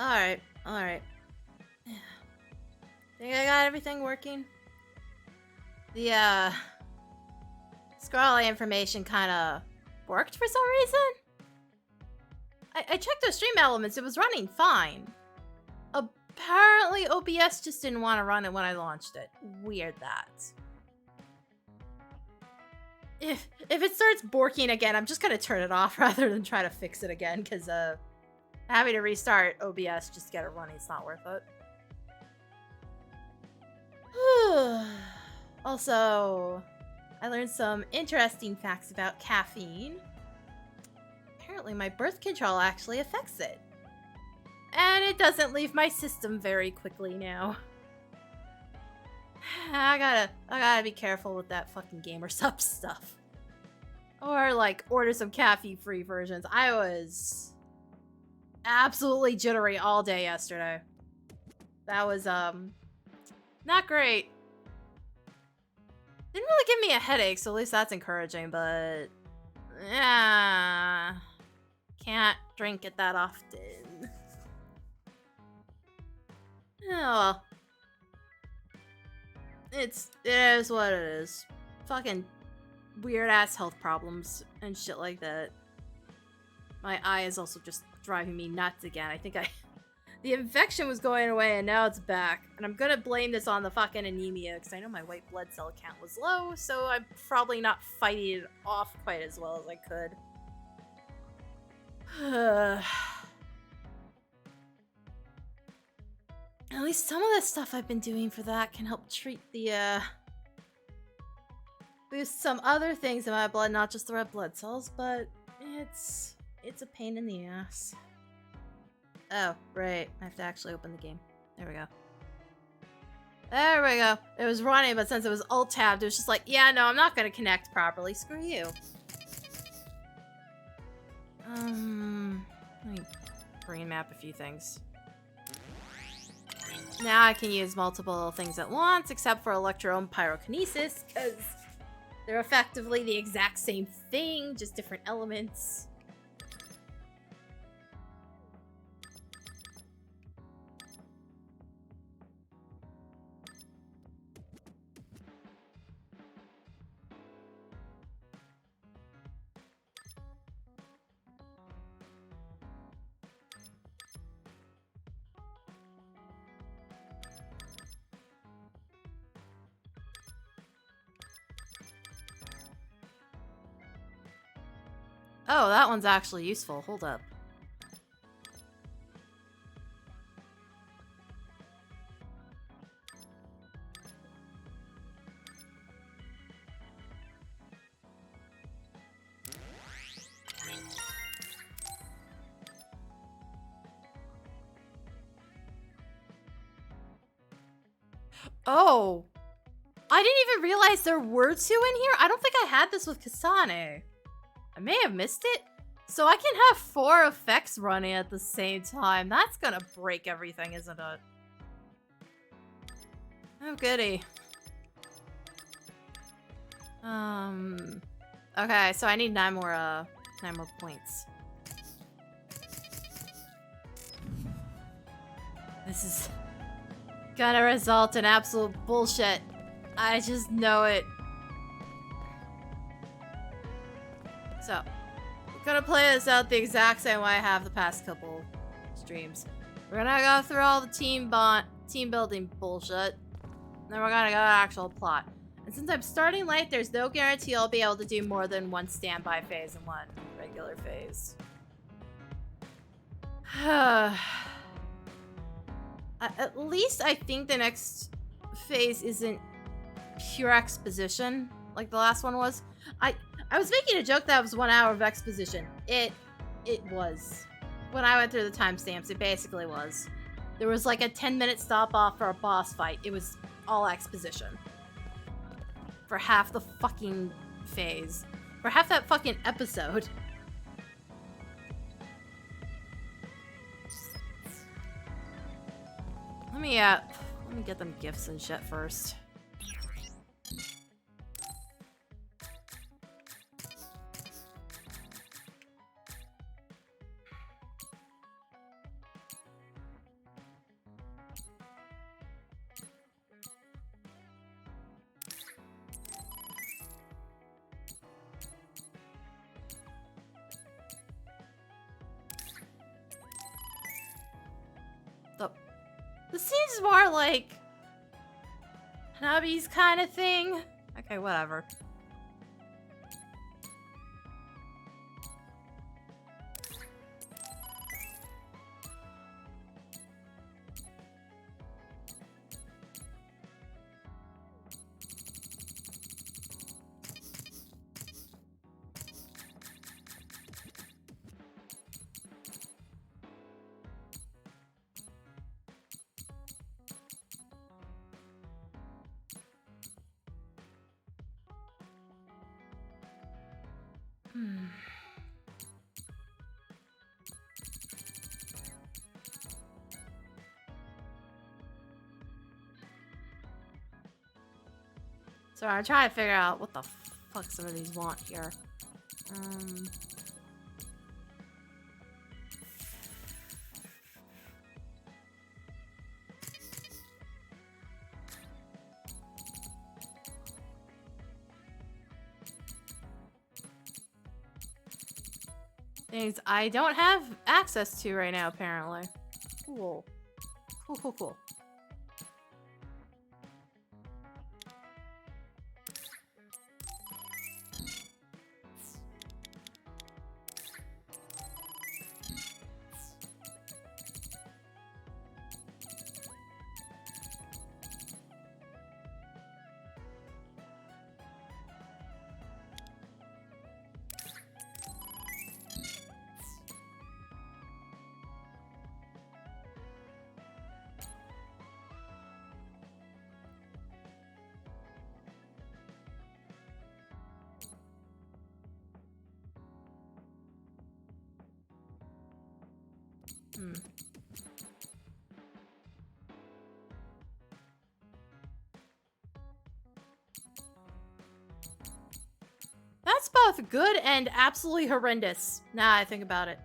Alright, alright. Think I got everything working? The, Scarlet information kinda worked for some reason? I checked the stream elements, it was running fine. Apparently OBS just didn't want to run it when I launched it. Weird that. If it starts borking again, I'm just gonna turn it off rather than try to fix it again, because having to restart OBS just to get it running, it's not worth it. Also, I learned some interesting facts about caffeine. Apparently my birth control actually affects it. And it doesn't leave my system very quickly now. I gotta be careful with that fucking gamer sub stuff. Or like order some caffeine-free versions. I was absolutely jittery all day yesterday. That was not great. Didn't really give me a headache, so at least that's encouraging, but yeah, can't drink it that often. Oh well. It is what it is. Fucking weird ass health problems and shit like that. My eye is also just driving me nuts again. I think the infection was going away and now it's back. And I'm gonna blame this on the fucking anemia because I know my white blood cell count was low, so I'm probably not fighting it off quite as well as I could. At least some of the stuff I've been doing for that can help treat the, boost some other things in my blood, not just the red blood cells, but it's a pain in the ass. Oh, right. I have to actually open the game. There we go. There we go. It was running, but since it was alt-tabbed, it was just like, yeah, no, I'm not gonna connect properly. Screw you. Let me brain map a few things. Now I can use multiple things at once, except for Electro and Pyrokinesis, because they're effectively the exact same thing, just different elements. Oh, that one's actually useful. Hold up. Oh! I didn't even realize there were two in here? I don't think I had this with Kasane. I may have missed it. So I can have 4 effects running at the same time. That's gonna break everything, isn't it? Oh, goody. Okay, so I need 9 more points. This is gonna result in absolute bullshit. I just know it. So, I'm gonna play this out the exact same way I have the past couple streams. We're gonna go through all the team building bullshit. Then we're gonna go to actual plot. And since I'm starting late, there's no guarantee I'll be able to do more than 1 standby phase and 1 regular phase. At least I think the next phase isn't pure exposition like the last one was. I was making a joke that it was 1 hour of exposition. It was. When I went through the timestamps, it basically was. There was like a 10-minute stop off for a boss fight. It was all exposition. For half the fucking phase. For half that fucking episode. Let me get them gifts and shit first. This seems more like Hanabi's kind of thing. Okay, whatever. So I'm trying to figure out what the fuck some of these want here. Things I don't have access to right now, apparently. Cool. Cool, cool, cool. That's both good and absolutely horrendous. Now I think about it.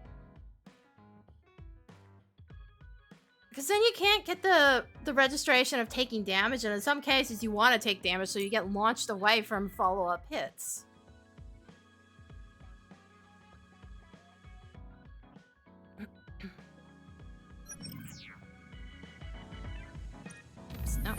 Because then you can't get the registration of taking damage, and in some cases you want to take damage, so you get launched away from follow-up hits. No.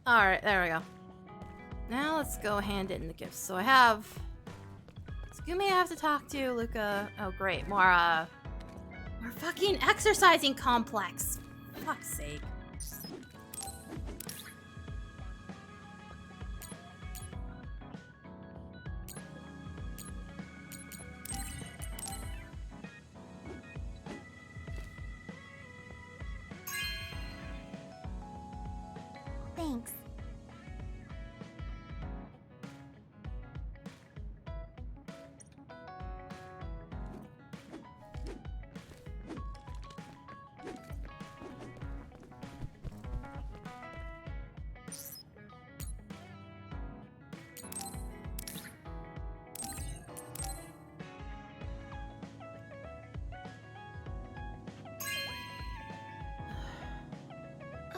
Alright, there we go. Now let's go hand in the gifts. So I have Tsugumi I have to talk to, Luca. Oh great, more fucking exercising complex. For fuck's sake. Thanks.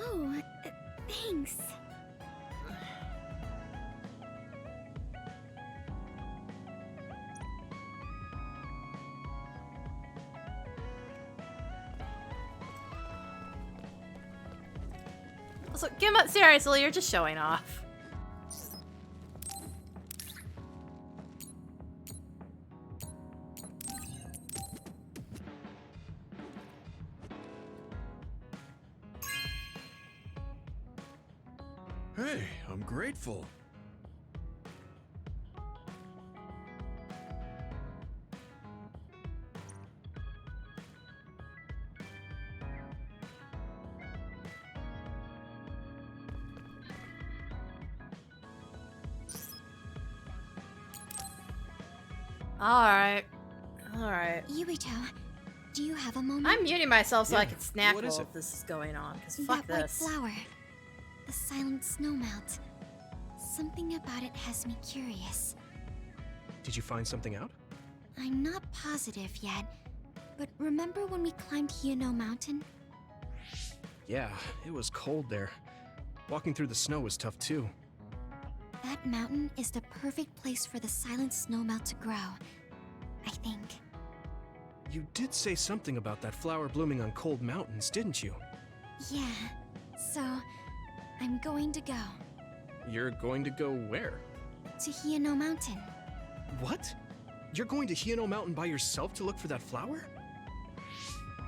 Oh, thanks. Also, seriously, you're just showing off. I'm grateful. Alright. Alright. Yuito, do you have a moment? I'm muting myself so I Yeah, can snack what while is it? this is going on, because that fuck white this. flower. The silent snowmelt. Something about it has me curious. Did you find something out? I'm not positive yet, but remember when we climbed Hiono Mountain? Yeah, it was cold there. Walking through the snow was tough too. That mountain is the perfect place for the silent snowmelt to grow, I think. You did say something about that flower blooming on cold mountains, didn't you? Yeah, so I'm going to go You're going to go where? to Hiono Mountain. What? You're going to Hiono Mountain by yourself to look for that flower?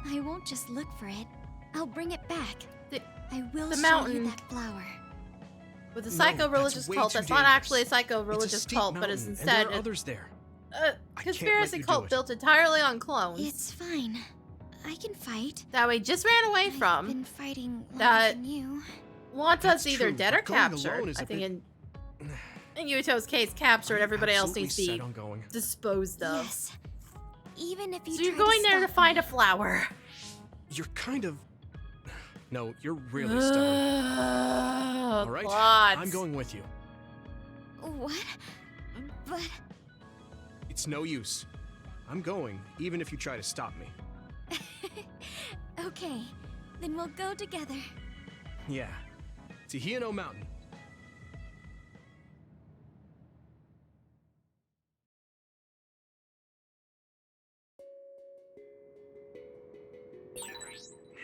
I won't just look for it. I'll bring it back. I will the show mountain. you that flower. With a No, psycho-religious that's way cult, too that's not dangerous. actually a psycho-religious It's a steep cult, but it's mountain, instead and there are others there. a I can't let conspiracy you do cult it. built entirely on clones It's fine. I can fight. that we just ran away I've from. been fighting longer that- than you. Want That's us either true, dead or but going alone captured. is I a think bit- in Yuito's case, captured. Everybody else Absolutely needs to set be on going. disposed of. Yes. Even if you So you're try going there to stop find me. a flower. You're kind of... No, you're really stubborn. All right, Plots. I'm going with you. What? But It's no use. I'm going, even if you try to stop me. okay, then we'll go together. Yeah, to Hiono Mountain.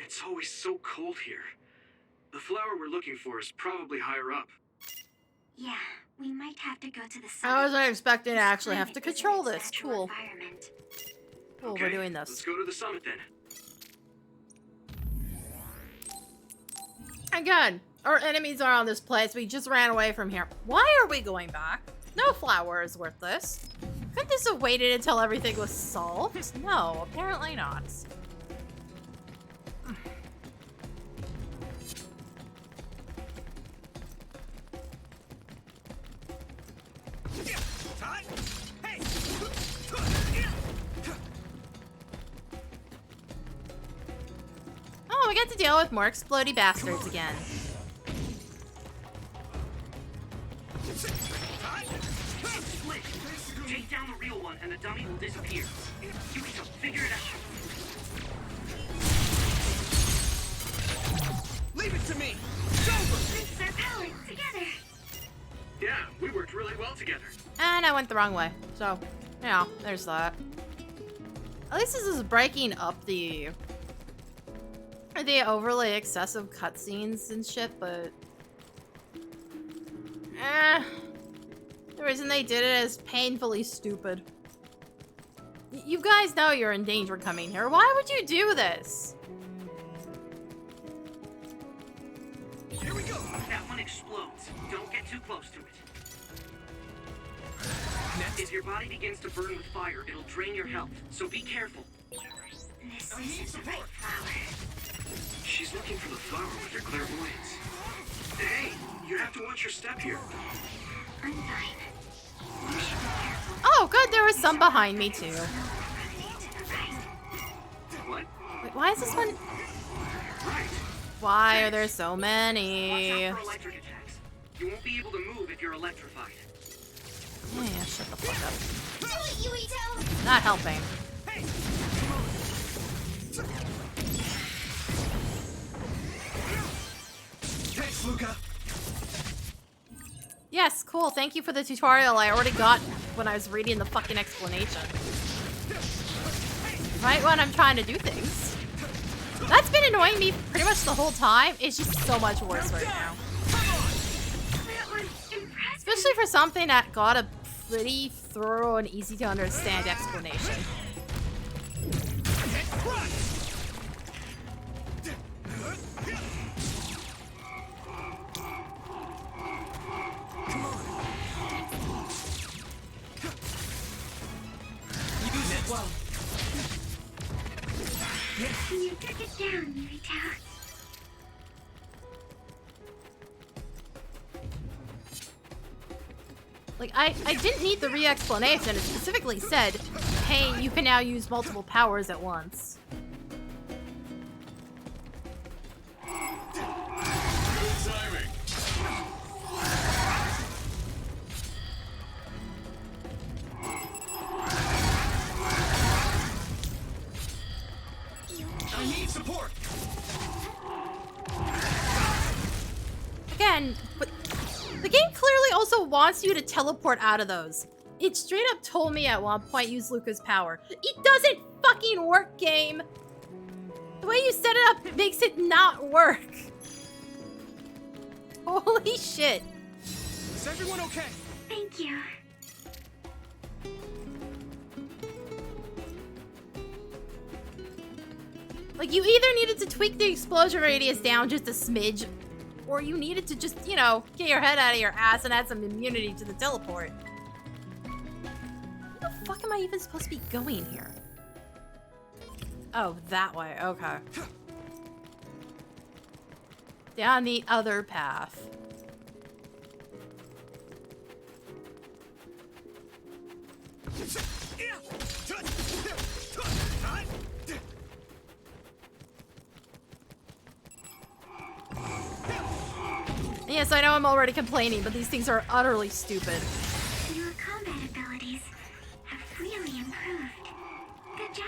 It's always so cold here. The flower we're looking for is probably higher up. Yeah, we might have to go to the I wasn't expecting to actually have to control this. Cool. Environment. Cool, Okay, we're doing Let's this. go to the summit then. Again, our enemies are on this place. We just ran away from here. Why are we going back? No flower is worth this. Couldn't this have waited until everything was solved? No, apparently not. Oh, we get to deal with more explodey bastards again. Split! Take down the real one and the dummy will disappear. You can figure it out. Leave it to me! It's our power together. Yeah, we worked really well together. And I went the wrong way. So, yeah, there's that. At least this is breaking up the overly excessive cutscenes and shit, but the reason they did it is painfully stupid. You guys know you're in danger coming here. Why would you do this? Here we go! That one explodes. Don't get too close to it. Next. If your body begins to burn with fire, it'll drain your health, so be careful. This isn't the right flower. She's looking for the flower with her clairvoyance. Hey, you have to watch your step here. I'm fine. Oh, good, there was some behind me too. What? Wait, why is this one? Right. Why are there so Watch many? out for electric attacks. You won't be able to move if you're electrified. Yeah, shut the fuck up. Do it, Yuito! Not helping. Thanks, Luca! Yes, cool. Thank you for the tutorial I already got when I was reading the fucking explanation. Right when I'm trying to do things. That's been annoying me pretty much the whole time. It's just so much worse right now. Especially for something that got a pretty thorough and easy to understand explanation. down, Naruto. Like, I didn't need the re-explanation. It specifically said, hey, you can now use multiple powers at once. I need support. Again, but the game clearly also wants you to teleport out of those. It straight up told me at one point use Luca's power. It doesn't fucking work, game! The way you set it up makes it not work. Holy shit. Is everyone okay? Thank you. Like, you either needed to tweak the explosion radius down just a smidge, or you needed to just, you know, get your head out of your ass and add some immunity to the teleport. Where the fuck am I even supposed to be going here? Oh, that way. Okay. Down the other path. Yes, I know I'm already complaining, but these things are utterly stupid. Your combat abilities have really improved. Good job.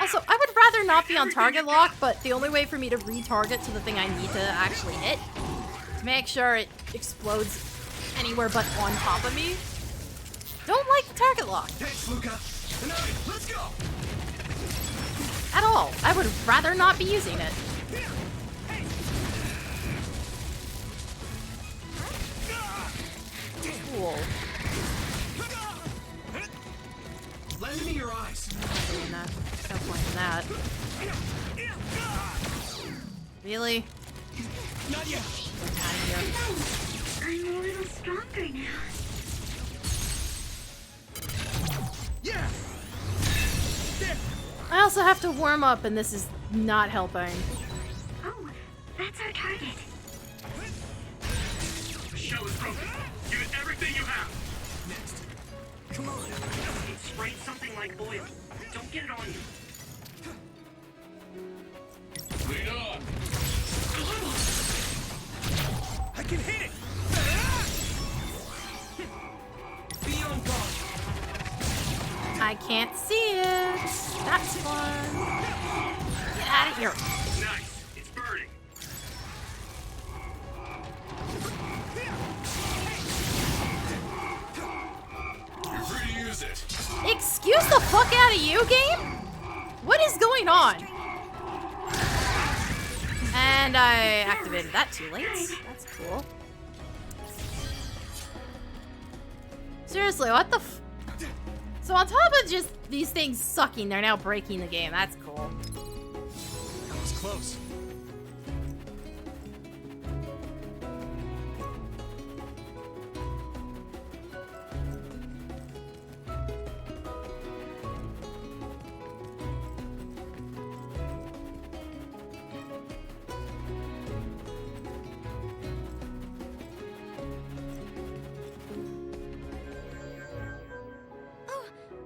Also, I would rather not be on target lock, but the only way for me to retarget to the thing I need to actually hit, to make sure it explodes anywhere but on top of me, don't like the target lock. Thanks, Luca. Nagi, let's go. At all. I would rather not be using it. Cool. Lend me your eyes. Doing that. No point in that. Really? Not yet. Get out of here. I'm a little stronger now. Yeah. There. I also have to warm up, and this is not helping. Oh, that's our target. The shell is broken. Give it everything you have. Next. Come on. It sprayed something like oil. Don't get it on you. Lead on. I can hit it. Be on guard. I can't see it. That's fun. Get out of here. Nice. It's burning. You're free to use it. Excuse the fuck out of you, game? What is going on? And I activated that too late. That's cool. Seriously, what the f- So on top of just these things sucking, they're now breaking the game. That's cool. That was close. Oh,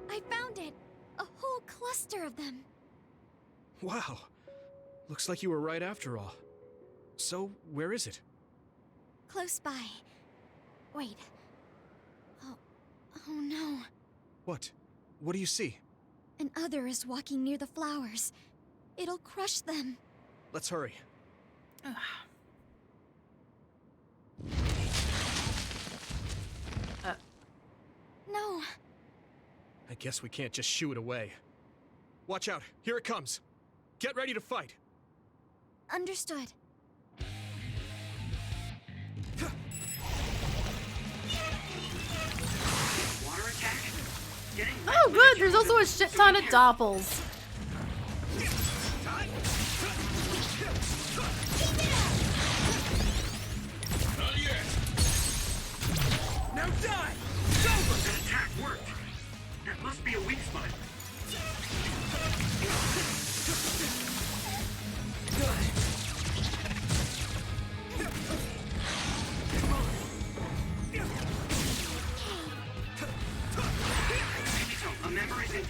I found it. A whole cluster of them. Wow. Looks like you were right after all. So, where is it? Close by. Wait. Oh no. What? What do you see? An other is walking near the flowers. It'll crush them. Let's hurry. No. I guess we can't just shoo it away. Watch out. Here it comes. Get ready to fight. Understood. Water attack. Getting Oh, good. There's also a shit ton of doppels. Not yet. Now die! It's over! That attack worked. That must be a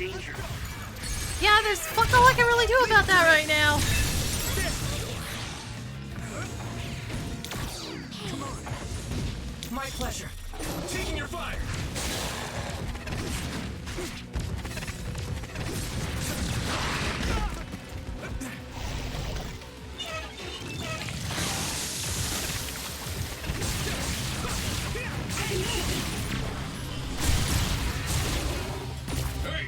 danger. Yeah, there's fuck all I can really do about that right now. My pleasure. Taking your fire! Hey!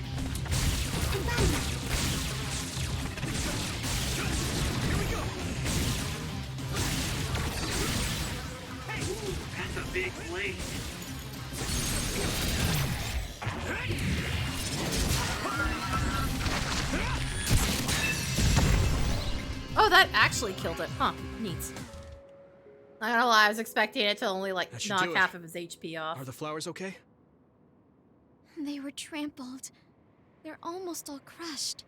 Here we go! That's a big blade. Oh, that actually killed it. Huh. Neat. Not gonna lie, I was expecting it to only, like, That should knock do it. half of his HP off. Are the flowers okay? They were trampled. They're almost all crushed.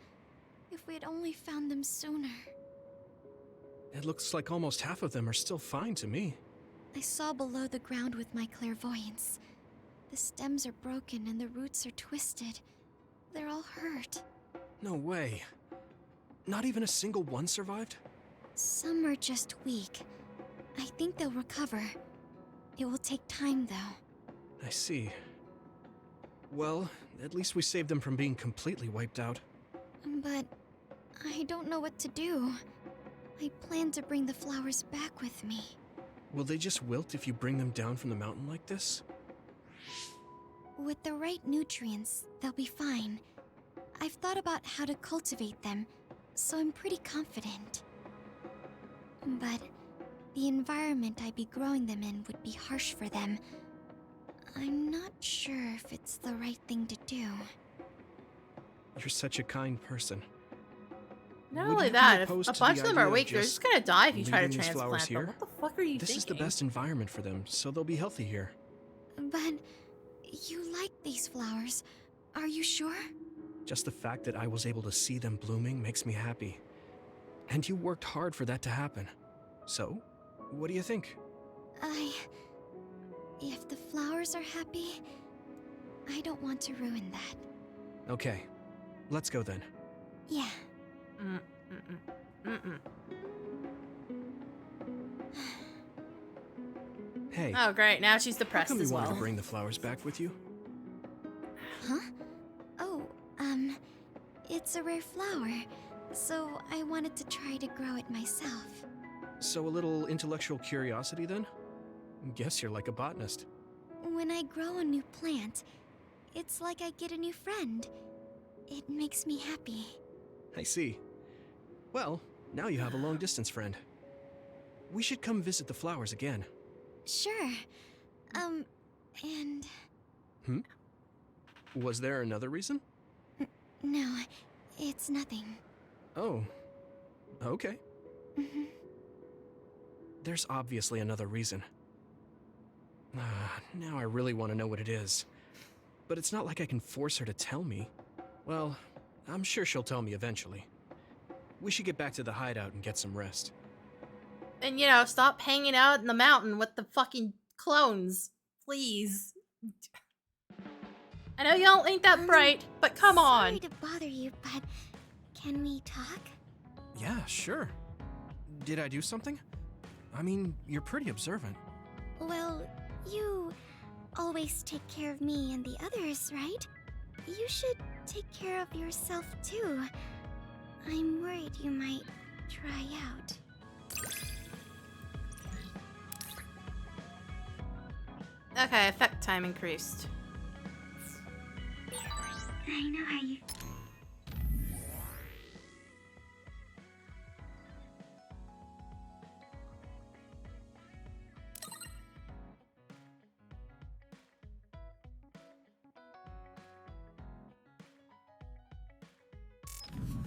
If we had only found them sooner. It looks like almost half of them are still fine to me. I saw below the ground with my clairvoyance. The stems are broken and the roots are twisted. They're all hurt. No way. Not even a single one survived? Some are just weak. I think they'll recover. It will take time, though. I see. Well, at least we saved them from being completely wiped out. But I don't know what to do. I plan to bring the flowers back with me. Will they just wilt if you bring them down from the mountain like this? With the right nutrients, they'll be fine. I've thought about how to cultivate them, so I'm pretty confident. But the environment I'd be growing them in would be harsh for them. I'm not sure if it's the right thing to do. You're such a kind person. Not Would only you be that, if opposed a to bunch the of them are idea of weak, they're just just gonna die if you try to leaving these flowers transplant them. here? What the fuck are you This thinking? is the best environment for them, so they'll be healthy here. But you like these flowers, are you sure? Just the fact that I was able to see them blooming makes me happy. And you worked hard for that to happen. So, what do you think? If the flowers are happy, I don't want to ruin that. Okay, let's go then. Yeah. Hey, Oh, great. Now she's how depressed come you as wanted well. to bring the flowers back with you? Huh? Oh, it's a rare flower, so I wanted to try to grow it myself. So a little intellectual curiosity then? Guess you're like a botanist. When I grow a new plant, it's like I get a new friend. It makes me happy. I see. Well, now you have a long-distance friend. We should come visit the flowers again. Sure. And... Was there another reason? No, it's nothing. Oh, okay. Mhm. There's obviously another reason. Now I really want to know what it is. But it's not like I can force her to tell me. Well, I'm sure she'll tell me eventually. We should get back to the hideout and get some rest. And, you know, stop hanging out in the mountain with the fucking clones. Please. I know y'all ain't that bright, but come on. Sorry to bother you, but can we talk? Yeah, sure. Did I do something? I mean, you're pretty observant. Well, you always take care of me and the others, right? You should take care of yourself too. I'm worried you might try out. Okay, effect time increased. I know how you...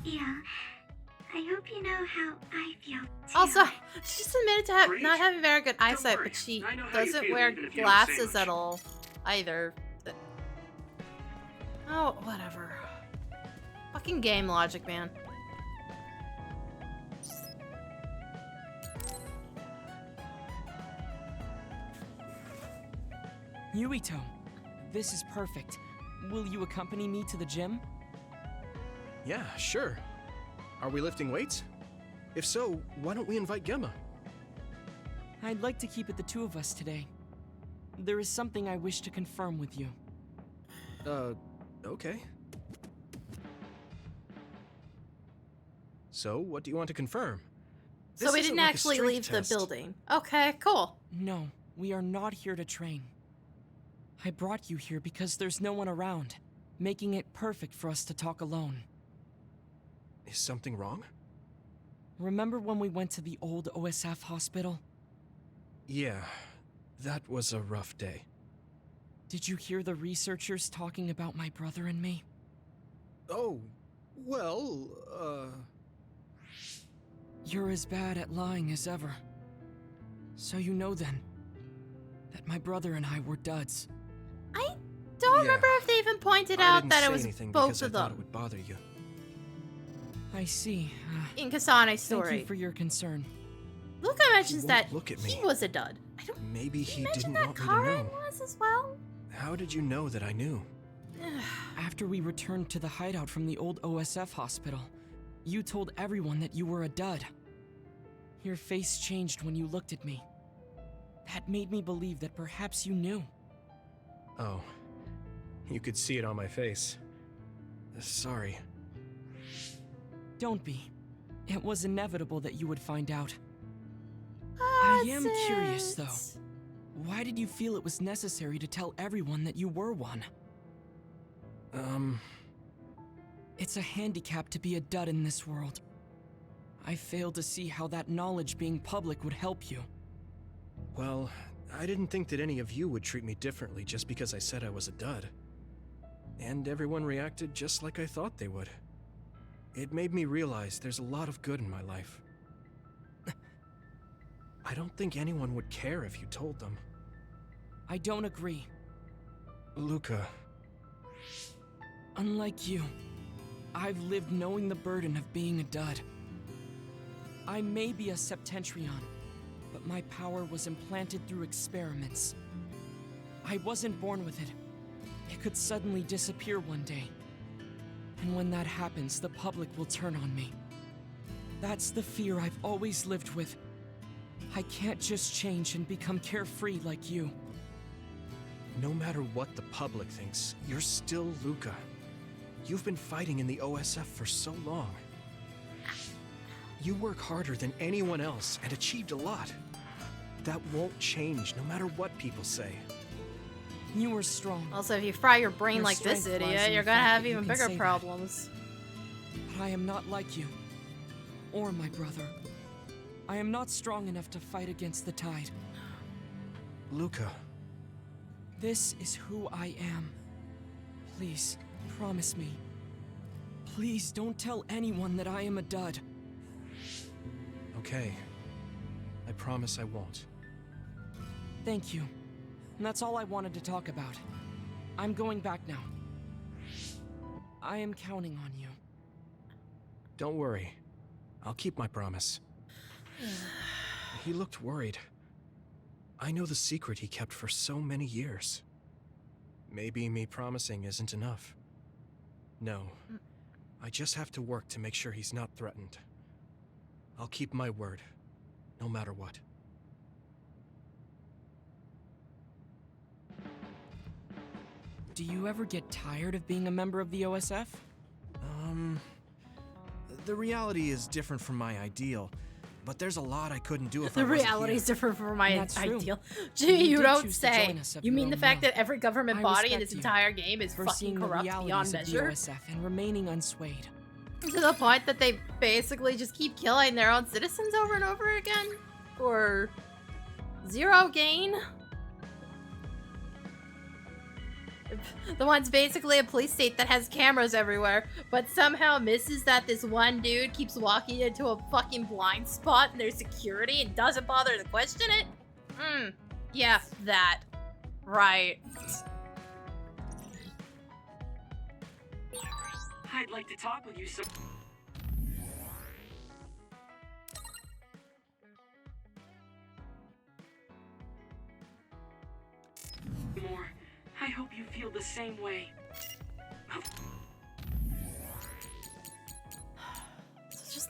Yeah, I hope you know how I feel too. Also, she just admitted to Great. not having very good eyesight, worry, but she I know how you doesn't feel wear even if you don't say glasses much. at all either. Oh, whatever. Fucking game logic, man. Yuito, this is perfect. Will you accompany me to the gym? Yeah, sure. Are we lifting weights? If so, why don't we invite Gemma? I'd like to keep it the two of us today. There is something I wish to confirm with you. Okay. So, what do you want to confirm? So This we isn't didn't like a actually strength leave test. the building. Okay, cool. No, we are not here to train. I brought you here because there's no one around, making it perfect for us to talk alone. Is something wrong? Remember when we went to the old OSF hospital? Yeah, that was a rough day. Did you hear the researchers talking about my brother and me? Oh, well, You're as bad at lying as ever. So you know then, that my brother and I were duds. I don't Yeah. remember if they even pointed I out didn't that say it was anything both because of I thought it them would bother you. I see. in Kasane's Thank story. you for your concern. Luca mentions won't that look at he me. was a dud. I don't Maybe he mention didn't that want me to Karen know. was as well. How did you know that I knew? After we returned to the hideout from the old OSF hospital, you told everyone that you were a dud. Your face changed when you looked at me. That made me believe that perhaps you knew. Oh, you could see it on my face. Sorry. Don't be. It was inevitable that you would find out. I am curious, though. Why did you feel it was necessary to tell everyone that you were one? It's a handicap to be a dud in this world. I fail to see how that knowledge being public would help you. Well, I didn't think that any of you would treat me differently just because I said I was a dud. And everyone reacted just like I thought they would. It made me realize there's a lot of good in my life. I don't think anyone would care if you told them. I don't agree. Luca, Unlike you, I've lived knowing the burden of being a dud. I may be a Septentrion, but my power was implanted through experiments. I wasn't born with it. It could suddenly disappear one day. And when that happens, the public will turn on me. That's the fear I've always lived with. I can't just change and become carefree like you. no matter what the public thinks, you're still Luca. You've been fighting in the OSF for so long. You work harder than anyone else and achieved a lot. That won't change no matter what people say. You were strong, Also, if you fry your brain Your like this strength lies idiot, in you're the gonna fact have that you even can bigger say that. problems. but I am not like you. Or my brother. I am not strong enough to fight against the tide. Luca, This is who I am. Please, promise me. Please don't tell anyone that I am a dud. okay. I promise I won't. Thank you. And that's all I wanted to talk about. I'm going back now. I am counting on you. Don't worry. I'll keep my promise. He looked worried. I know the secret he kept for so many years. Maybe me promising isn't enough. No. I just have to work to make sure he's not threatened. I'll keep my word, no matter what. Do you ever get tired of being a member of the OSF? The reality is different from my ideal, but there's a lot I couldn't do if The I wasn't reality is here. different from my That's true. ideal. You Gee, you did don't choose to say. join us of You your mean the own fact will. that every government I body in respect this you entire game is For fucking seeing the corrupt beyond realities of the measure? OSF and remaining unswayed. To the point that they basically just keep killing their own citizens over and over again? For zero gain? The one's basically a police state that has cameras everywhere, but somehow misses that this one dude keeps walking into a fucking blind spot in their security and doesn't bother to question it? Yeah, that. Right. I'd like to talk with you some more. I hope you feel the same way.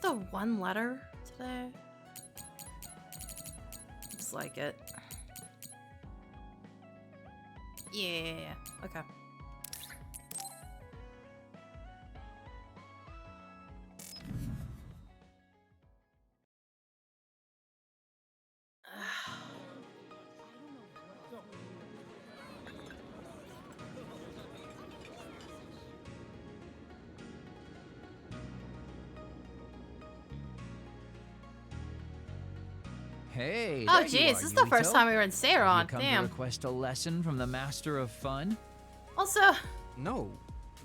just a one letter today? Looks like it. Yeah. Okay. Hey, Oh, there you geez, are, this is the first Yumito. time we were in Seiron. You come to Damn. request a lesson from the master of fun? Also, No,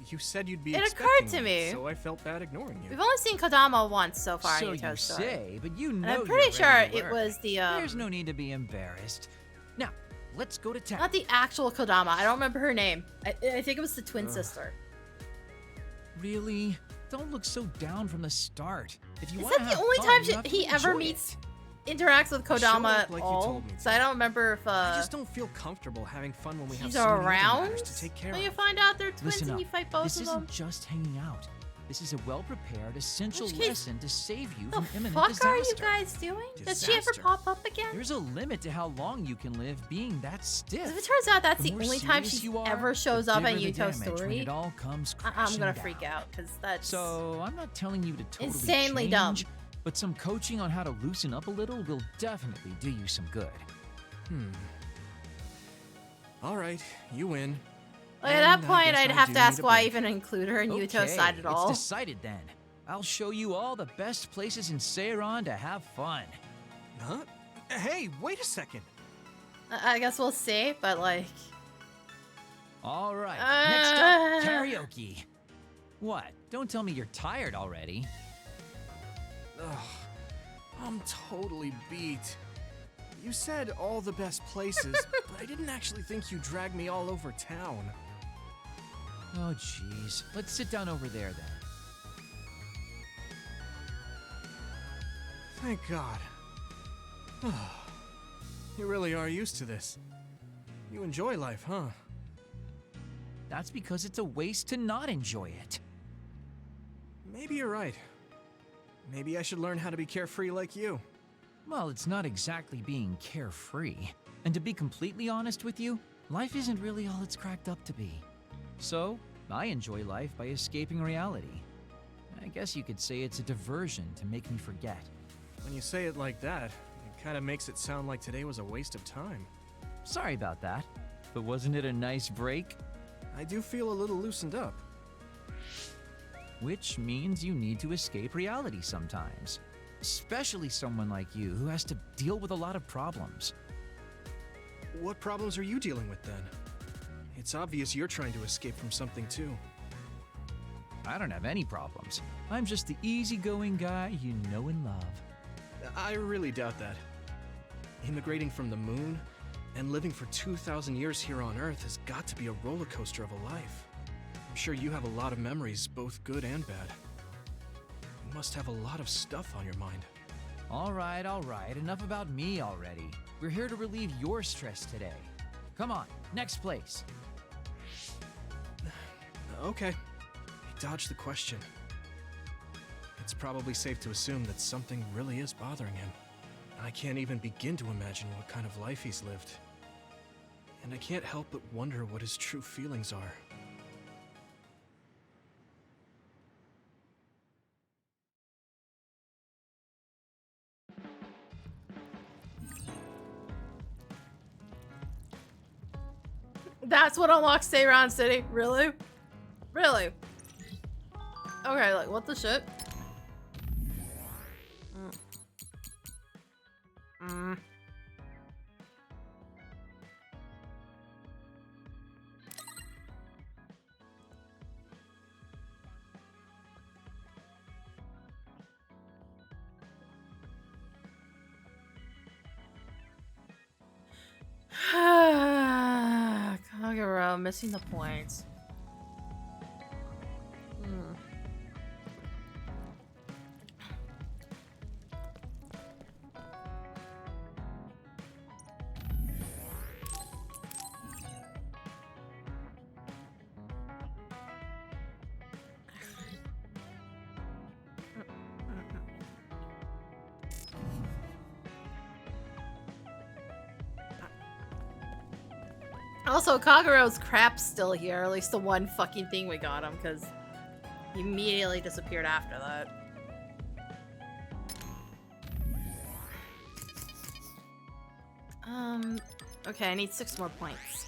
you said you'd be It expecting occurred to me. so I felt bad ignoring you. we've only seen Kodama once so far So in you Yuto's story. say, but you know And I'm you're pretty sure ready to it work. was the, There's no need to be embarrassed. Now, let's go to town. not the actual Kodama. I don't remember her name. I think it was the twin sister. Really? Don't look so down from the start. If you Is want that to the have only fun, time you have to he ever enjoy meets, it. interacts with Showed Kodama up at like you all? told me So I don't remember if I just don't feel comfortable having fun when we have he's so many other around matters to take care when you of. find out they're twins Listen and up. you fight both This of isn't them. just hanging out. This is a well-prepared, essential Which case- lesson to save you The from imminent fuck disaster. are you guys doing? Does she ever Disaster. pop up again? There's a limit to how long you can live being that stiff. If it turns out that's The the more only time serious she you are, ever shows the up in bigger the Yuto's damage when story, it all comes I'm crashing gonna down. freak out because that's So I'm not telling you to totally insanely change, dumb. but some coaching on how to loosen up a little will definitely do you some good. All right, you win. Like, at that And I point, guess I'd I have do to ask need a why break. even include her in Yuto's Okay, side at all. It's decided then. I'll show you all the best places in Seiron to have fun. Huh? Hey, wait a second. I guess we'll see, but like, All right, next up, Uh. karaoke. What? Don't tell me you're tired already. Ugh, I'm totally beat. You said all the best places, but I didn't actually think you dragged me all over town. Oh, jeez. Let's sit down over there then. Thank God. You really are used to this. You enjoy life, huh? That's because it's a waste to not enjoy it. Maybe you're right. Maybe I should learn how to be carefree like you. Well, it's not exactly being carefree. And to be completely honest with you, life isn't really all it's cracked up to be. So, I enjoy life by escaping reality. I guess you could say it's a diversion to make me forget. When you say it like that, it kind of makes it sound like today was a waste of time. Sorry about that, but wasn't it a nice break? I do feel a little loosened up. Which means you need to escape reality sometimes. Especially someone like you who has to deal with a lot of problems. What problems are you dealing with then? It's obvious you're trying to escape from something too. I don't have any problems. I'm just the easygoing guy you know and love. I really doubt that. Immigrating from the moon and living for 2,000 years here on Earth has got to be a roller coaster of a life. I'm sure you have a lot of memories, both good and bad. You must have a lot of stuff on your mind. All right, enough about me already. We're here to relieve your stress today. Come on, next place. Okay, I dodged the question. It's probably safe to assume that something really is bothering him. I can't even begin to imagine what kind of life he's lived. And I can't help but wonder what his true feelings are. That's what unlocks Seiron City? Really? Really? Okay, like, what the shit? Kagero, missing the points. Also, Kagero's crap's still here. At least the one fucking thing we got him, because he immediately disappeared after that. Okay, I need 6 more points.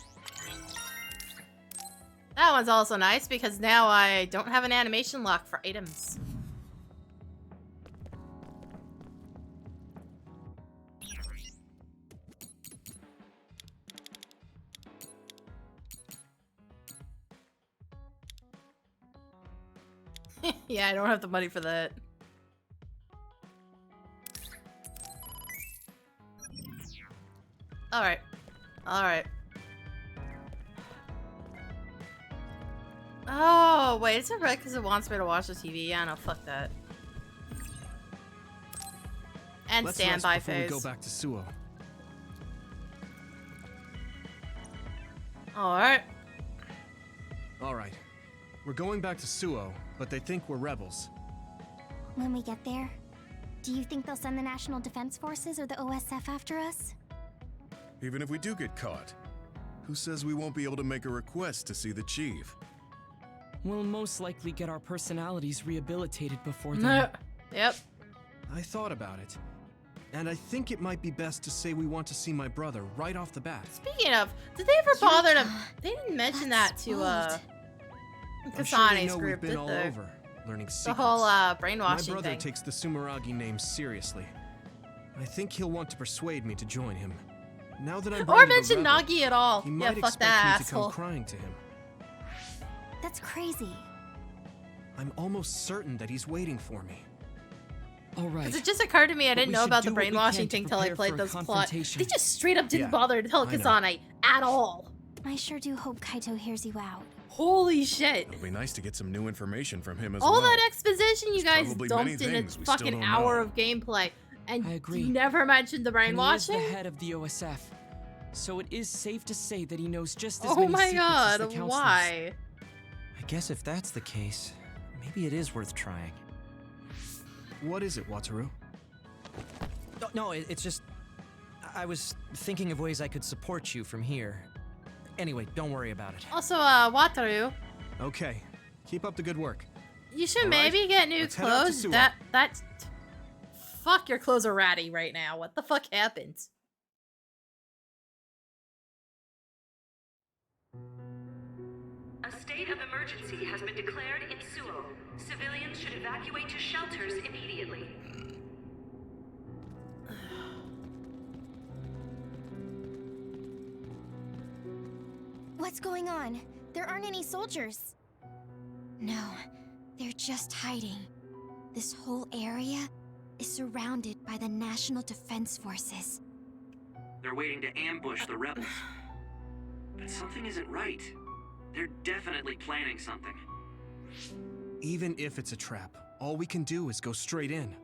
That one's also nice because now I don't have an animation lock for items. Yeah, I don't have the money for that. Alright. Alright. Oh, wait, is it red because it wants me to watch the TV? Yeah, no, fuck that. And Let's standby rest before phase. we go back to Suo. Alright. Alright. We're going back to Suo, but they think we're rebels. When we get there, do you think they'll send the National Defense Forces or the OSF after us? Even if we do get caught, who says we won't be able to make a request to see the chief? We'll most likely get our personalities rehabilitated before then. Yep. I thought about it, and I think it might be best to say we want to see my brother right off the bat. Speaking of, did they ever bother to... They didn't mention that That's to, bold. I'm sure they Kasane's know group, we've been did all they? over, learning secrets. The whole, My brainwashing brother thing. takes the Sumeragi name seriously. I think he'll want to persuade me to join him. Now that I'm Or ready to mention rebel, Nagi at all. he Yeah, might fuck expect that me to come asshole. crying to him. That's crazy. I'm almost certain that he's waiting for me. All right. Because it just occurred to me I But didn't we know should about the do what we brainwashing can to thing till I prepare played for a those plots. confrontation. They just straight up didn't Yeah, bother to tell I know. Kasane at all. I sure do hope Kaito hears you out. Holy shit. It'll be nice to get some new information from him as All well. that exposition you There's guys probably dumped many in a things we still fucking don't hour know. of gameplay. And I agree. you never mentioned the And he is brainwashing? the head of the OSF, so it is safe to say that he knows just as Oh many my secrets as the god, counselors. why? I guess if that's the case, maybe it is worth trying. What is it, Wataru? No, it's just... I was thinking of ways I could support you from here. Anyway, don't worry about it. Also, Wataru, Okay, keep up the good work. you should All right, maybe get new let's head out to clothes. Suo. That... Fuck, your clothes are ratty right now. What the fuck happened? A state of emergency has been declared in Suo. Civilians should evacuate to shelters immediately. What's going on? There aren't any soldiers. No, they're just hiding. This whole area is surrounded by the National Defense Forces. They're waiting to ambush the rebels. But something isn't right. They're definitely planning something. Even if it's a trap, all we can do is go straight in.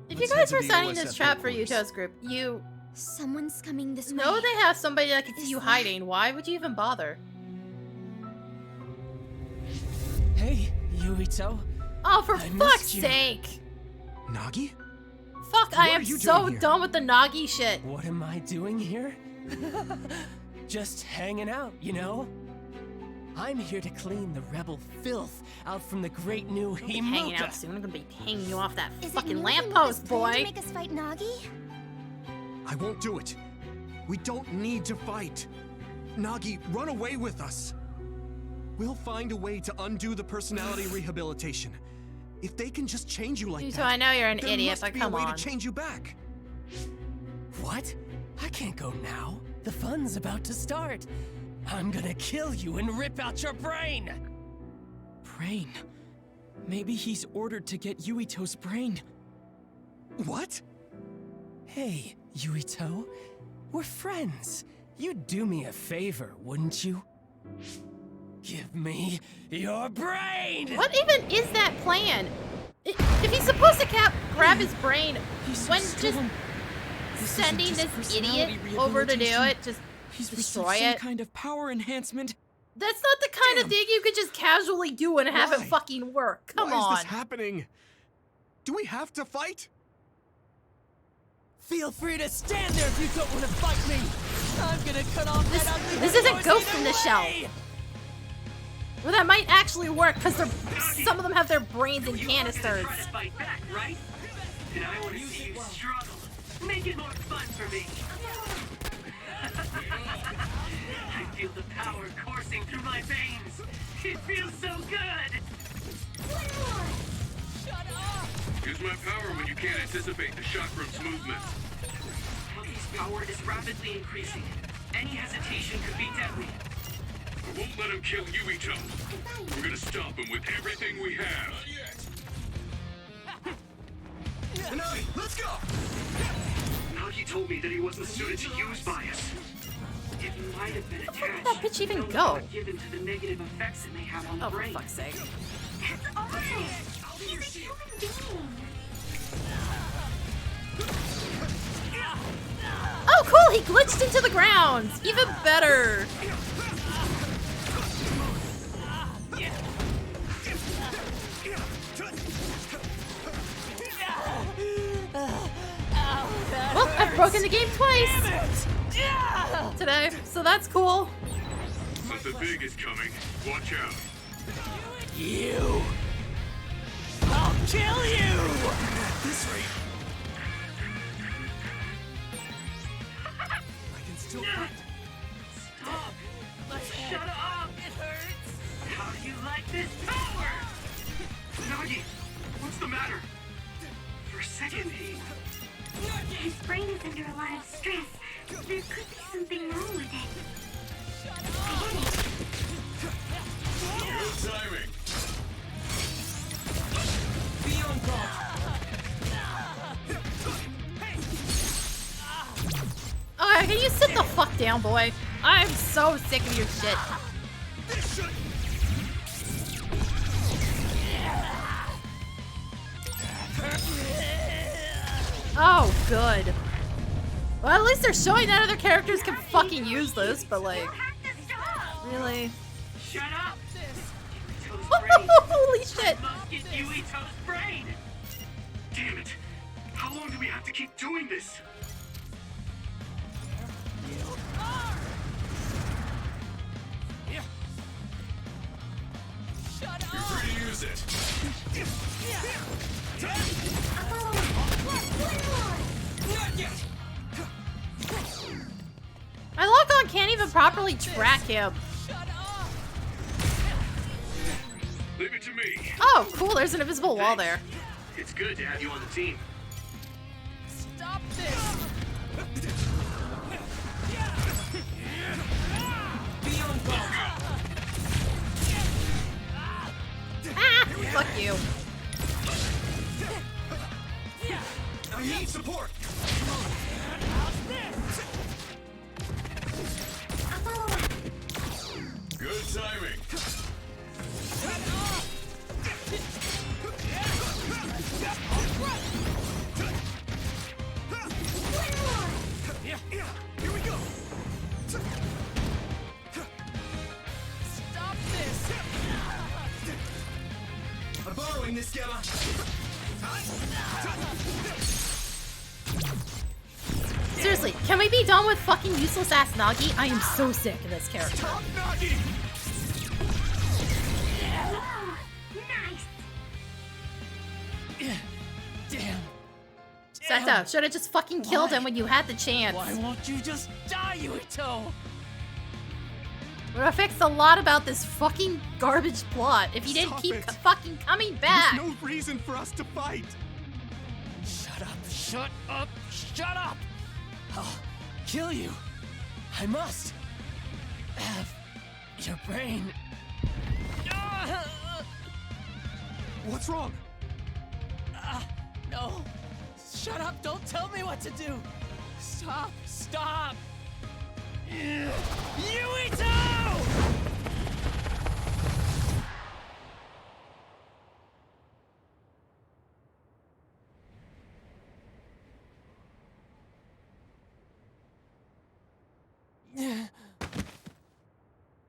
If Let's you head guys to were the setting OSF this trap for headquarters. Yuto's group, you Someone's coming this way. know they have somebody that can see Is you that- hiding. Why would you even bother? Hey, Yuito. Oh, for I fuck's missed you. sake! Nagi? Fuck, I What am are you so doing here? done with the Nagi shit. What am I doing here? Just hanging out, you know? I'm here to clean the rebel filth out from the great new I'm gonna be hanging out Himoka. soon. I'm gonna be hanging you off that Is it fucking new lamppost, Himoka's plan to boy. make us fight Nagi? I won't do it. We don't need to fight. Nagi, run away with us. We'll find a way to undo the personality rehabilitation. If they can just change you like Yuto, that, I know you're an there idiot, must but be come a way on. to change you back. What? I can't go now. The fun's about to start. I'm gonna kill you and rip out your brain. Brain. Maybe he's ordered to get Yuito's brain. What? Hey, Yuito. We're friends. You'd do me a favor, wouldn't you? Give me your brain! What even is that plan? If he's supposed to grab his brain, He's so when just strong. This isn't sending just this idiot personality over to do rehabilitation. it, just He's destroy received some it. kind of power enhancement. That's not the kind of thing you could just casually do and have it Why? fucking work. Come Why on. is this happening? Do we have to fight? Feel free to stand there if you don't want to fight me! I'm gonna cut off that ugly This isn't horse Ghost either in the Shell. way! Well, that might actually work because some of them have their brains in You canisters. try to fight back, right? And I want to see you struggle. Make it more fun for me. I feel the power coursing through my veins. It feels so good. Shut up! Use my power when you can't anticipate the chakram's movement. Nagi's power is rapidly increasing. Any hesitation could be deadly. I won't let him kill Yuito. We're gonna stop him with everything we have. Nagi, let's go! Nagi told me that he wasn't suited to use bias. It might have been Where attached. did that bitch even no go? thought given to the negative effects it may have on the Oh, for brain. fuck's sake. It's alright. He's a human being. Oh, cool! He glitched into the ground! Even better! Well, I've broken the game twice today, so that's cool. Something big is coming. Watch out. You! I'll kill you! At this rate, I can still fight. Stop! Shut up! It hurts! How do you like this power? Nagi, what's the matter? For a second, His brain is under a lot of stress. There could be something wrong with it. Good timing. Be on guard! Alright, can you sit the fuck down, boy? I'm so sick of your shit. This should... Oh, good. Well, at least they're showing that other characters can fucking use this, but like... Really? shut up! Yuito's brain. Holy shit! I must get Yuito's brain! Damn it! How long do we have to keep doing this? Shut You're up! free to use it. My lock-on can't even properly track him. Shut up! Leave it to me. Oh, cool, there's an invisible wall there. It's good to have you on the team. Stop this! Be on guard! Ah! Fuck you. I need support! Good timing. Here we go! Stop this! I'm borrowing this, Gamma! Seriously, can we be done with fucking useless ass Nagi? I am so sick of this character. Stop, Nagi! Nice. Damn. Seta, should have just fucking killed him when you had the chance. Why won't you just die, Yuito? Would have fixed a lot about this fucking garbage plot if he didn't Stop keep it. fucking coming back. There's no reason for us to fight. Shut up, shut up, shut up! I'll kill you. I must have your brain. What's wrong? No. Shut up, don't tell me what to do. Stop, stop. Yuito!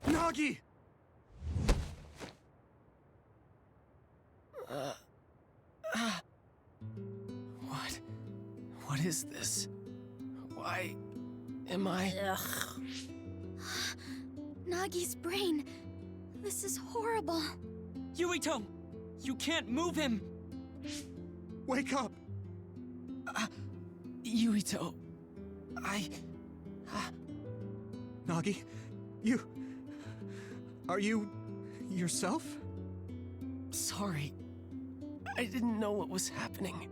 Nagi! What is this? Why Am I? Ugh. Nagi's brain. This is horrible. Yuito! You can't move him! Wake up! Yuito. Nagi, are you yourself? Sorry. I didn't know what was happening.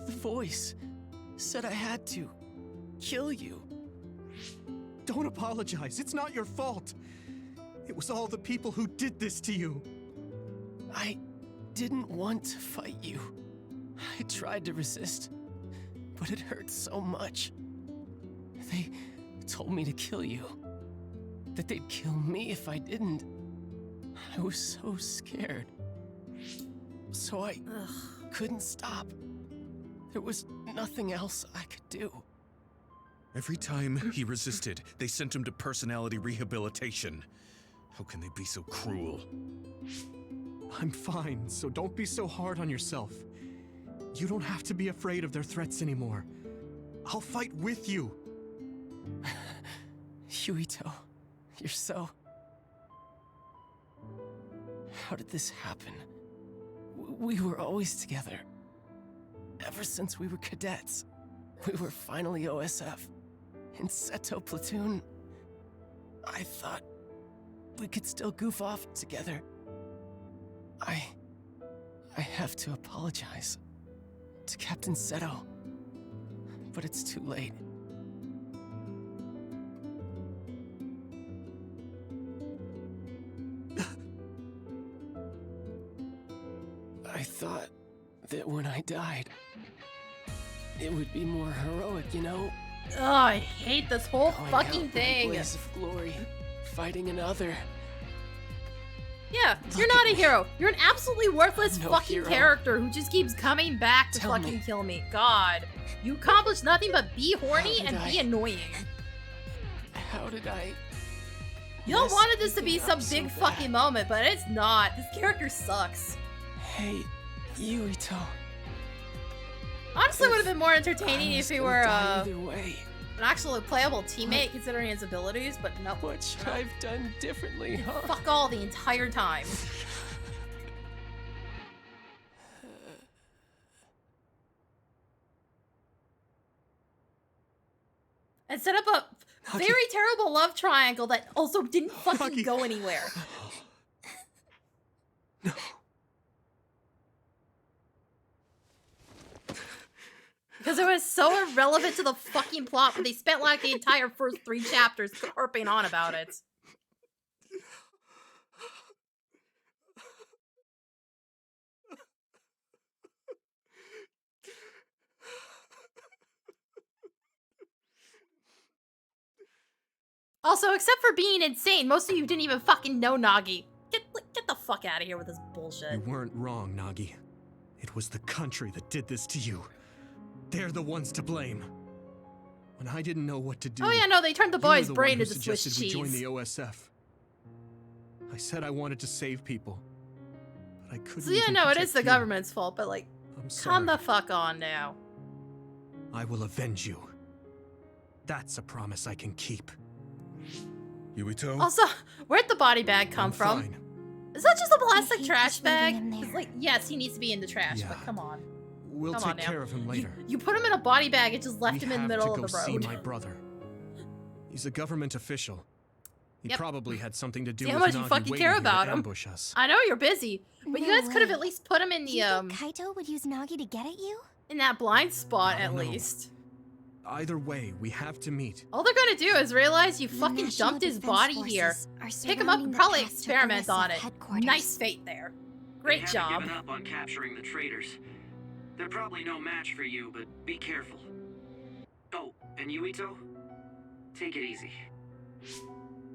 The voice said I had to kill you. Don't apologize. It's not your fault. It was all the people who did this to you. I didn't want to fight you. I tried to resist, but it hurt so much. They told me to kill you. That they'd kill me if I didn't. I was so scared. So I couldn't stop. There was nothing else I could do. Every time he resisted, they sent him to personality rehabilitation. How can they be so cruel? I'm fine, so don't be so hard on yourself. You don't have to be afraid of their threats anymore. I'll fight with you. Yuito, you're so... How did this happen? We were always together. Ever since we were cadets. We were finally OSF. In Seto Platoon, I thought we could still goof off together. I have to apologize to Captain Seto, but it's too late. I thought that when I died, it would be more heroic, you know? Oh, I hate this whole Going fucking out in a thing. blaze of glory, fighting another. Yeah, you're not a hero. You're an absolutely worthless No fucking hero. character who just keeps coming back to Tell fucking me. kill me. God. You accomplished nothing but be horny How and did be I- annoying. How did I... You all mess wanted this to be everything some up so big bad? fucking moment, but it's not. This character sucks. Hey, Yuito. Honestly, it would have been more I entertaining was if he gonna were die either way. an actual playable teammate considering his abilities, but no. What should I've done differently, huh? Fuck all the entire time. And set up a very terrible love triangle that also didn't fucking Nagi. go anywhere. No. Because it was so irrelevant to the fucking plot, but they spent like the entire first 3 chapters harping on about it. Also, except for being insane, most of you didn't even fucking know Nagi. Get the fuck out of here with this bullshit. You weren't wrong, Nagi. It was the country that did this to you. They're the ones to blame. When I didn't know what to do. Oh yeah, no, they turned the you were boy's the brain one who into Swiss suggested we join cheese. the OSF. I said I wanted to save people, but I couldn't. So yeah, even no, it protect is the you. government's fault, but like, I'm sorry. calm the fuck on now. I will avenge you. That's a promise I can keep. Yuito? Also, where'd the body bag come I'm from? fine. Is that just a plastic hate trash just leaving bag? him 'Cause, there. like, yes, he needs to be in the trash, Yeah. but come on. We'll Come take on now. care of him later. You put him in a body bag and just left we him in the have middle to of go the see road. my brother. He's a government official. He Yep. probably had something to do See how with much you Nagi fucking waiting care here to about him. ambush us. I know you're busy, but you No guys could have way. at least put him in Do the you think Kaito would use Nagi to get at you? in that blind spot I at don't know. least. Either way, we have to meet. All they're gonna do is realize you The fucking National dumped his Defense body Forces here. are Pick him up surrounding and the probably path to experiment on OSF it. headquarters. Nice fate there. They Great haven't job. given up on capturing the traitors. They're probably no match for you, but be careful. Oh, and Yuito? Take it easy.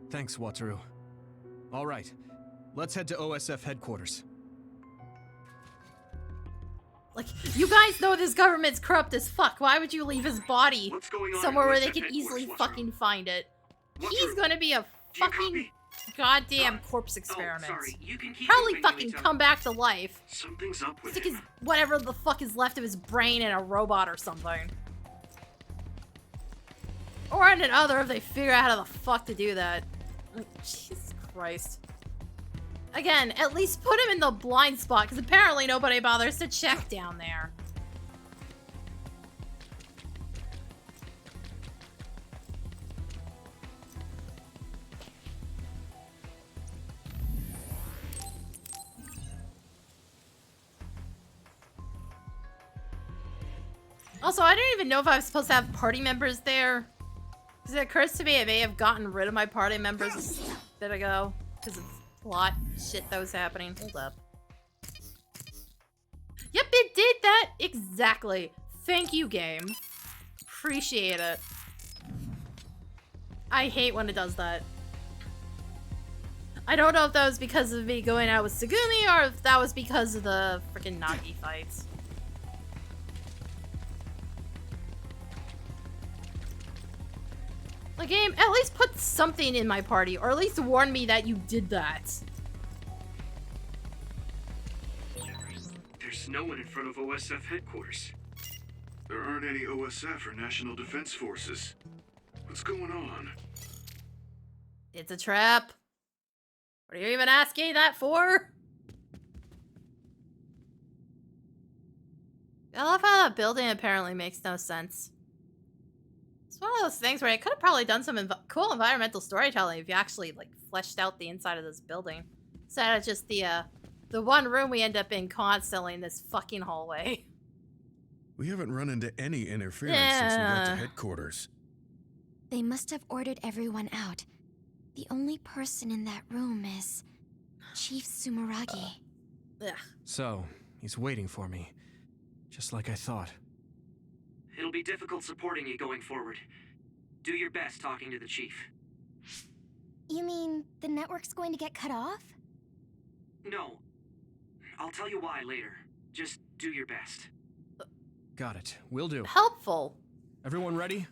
Thanks, Wataru. All right, let's head to OSF headquarters. Like, you guys know this government's corrupt as fuck. Why would you leave his body What's going on somewhere at where they OSF can headquarters, easily Wataru? fucking find it? Wataru, He's gonna be a do you fucking copy? goddamn corpse Oh, experiment. sorry. You can keep Probably moving, fucking Yuito. come back to life. Something's up with Stick him. his whatever the fuck is left of his brain in a robot or something. Or in another if they figure out how the fuck to do that. Jesus Christ. Again, at least put him in the blind spot, because apparently nobody bothers to check down there. Also, I don't even know if I was supposed to have party members there. Because it occurs to me I may have gotten rid of my party members a bit ago. Because of plot shit that was happening. Hold up. Yep, it did that! Exactly. Thank you, game. Appreciate it. I hate when it does that. I don't know if that was because of me going out with Tsugumi or if that was because of the freaking Nagi fights. The game, at least put something in my party, or at least warn me that you did that. There's no one in front of OSF headquarters. There aren't any OSF or National Defense Forces. What's going on? It's a trap. What are you even asking that for? I love how that building apparently makes no sense. It's one of those things where I could have probably done some cool environmental storytelling if you actually like fleshed out the inside of this building, instead of just the one room we end up in constantly in this fucking hallway. We haven't run into any interference since we got to headquarters. They must have ordered everyone out. The only person in that room is Chief Sumeragi. Ugh. So, he's waiting for me. Just like I thought. It'll be difficult supporting you going forward. Do your best talking to the chief. You mean the network's going to get cut off? No. I'll tell you why later. Just do your best. Got it. Will do. Helpful. Everyone ready?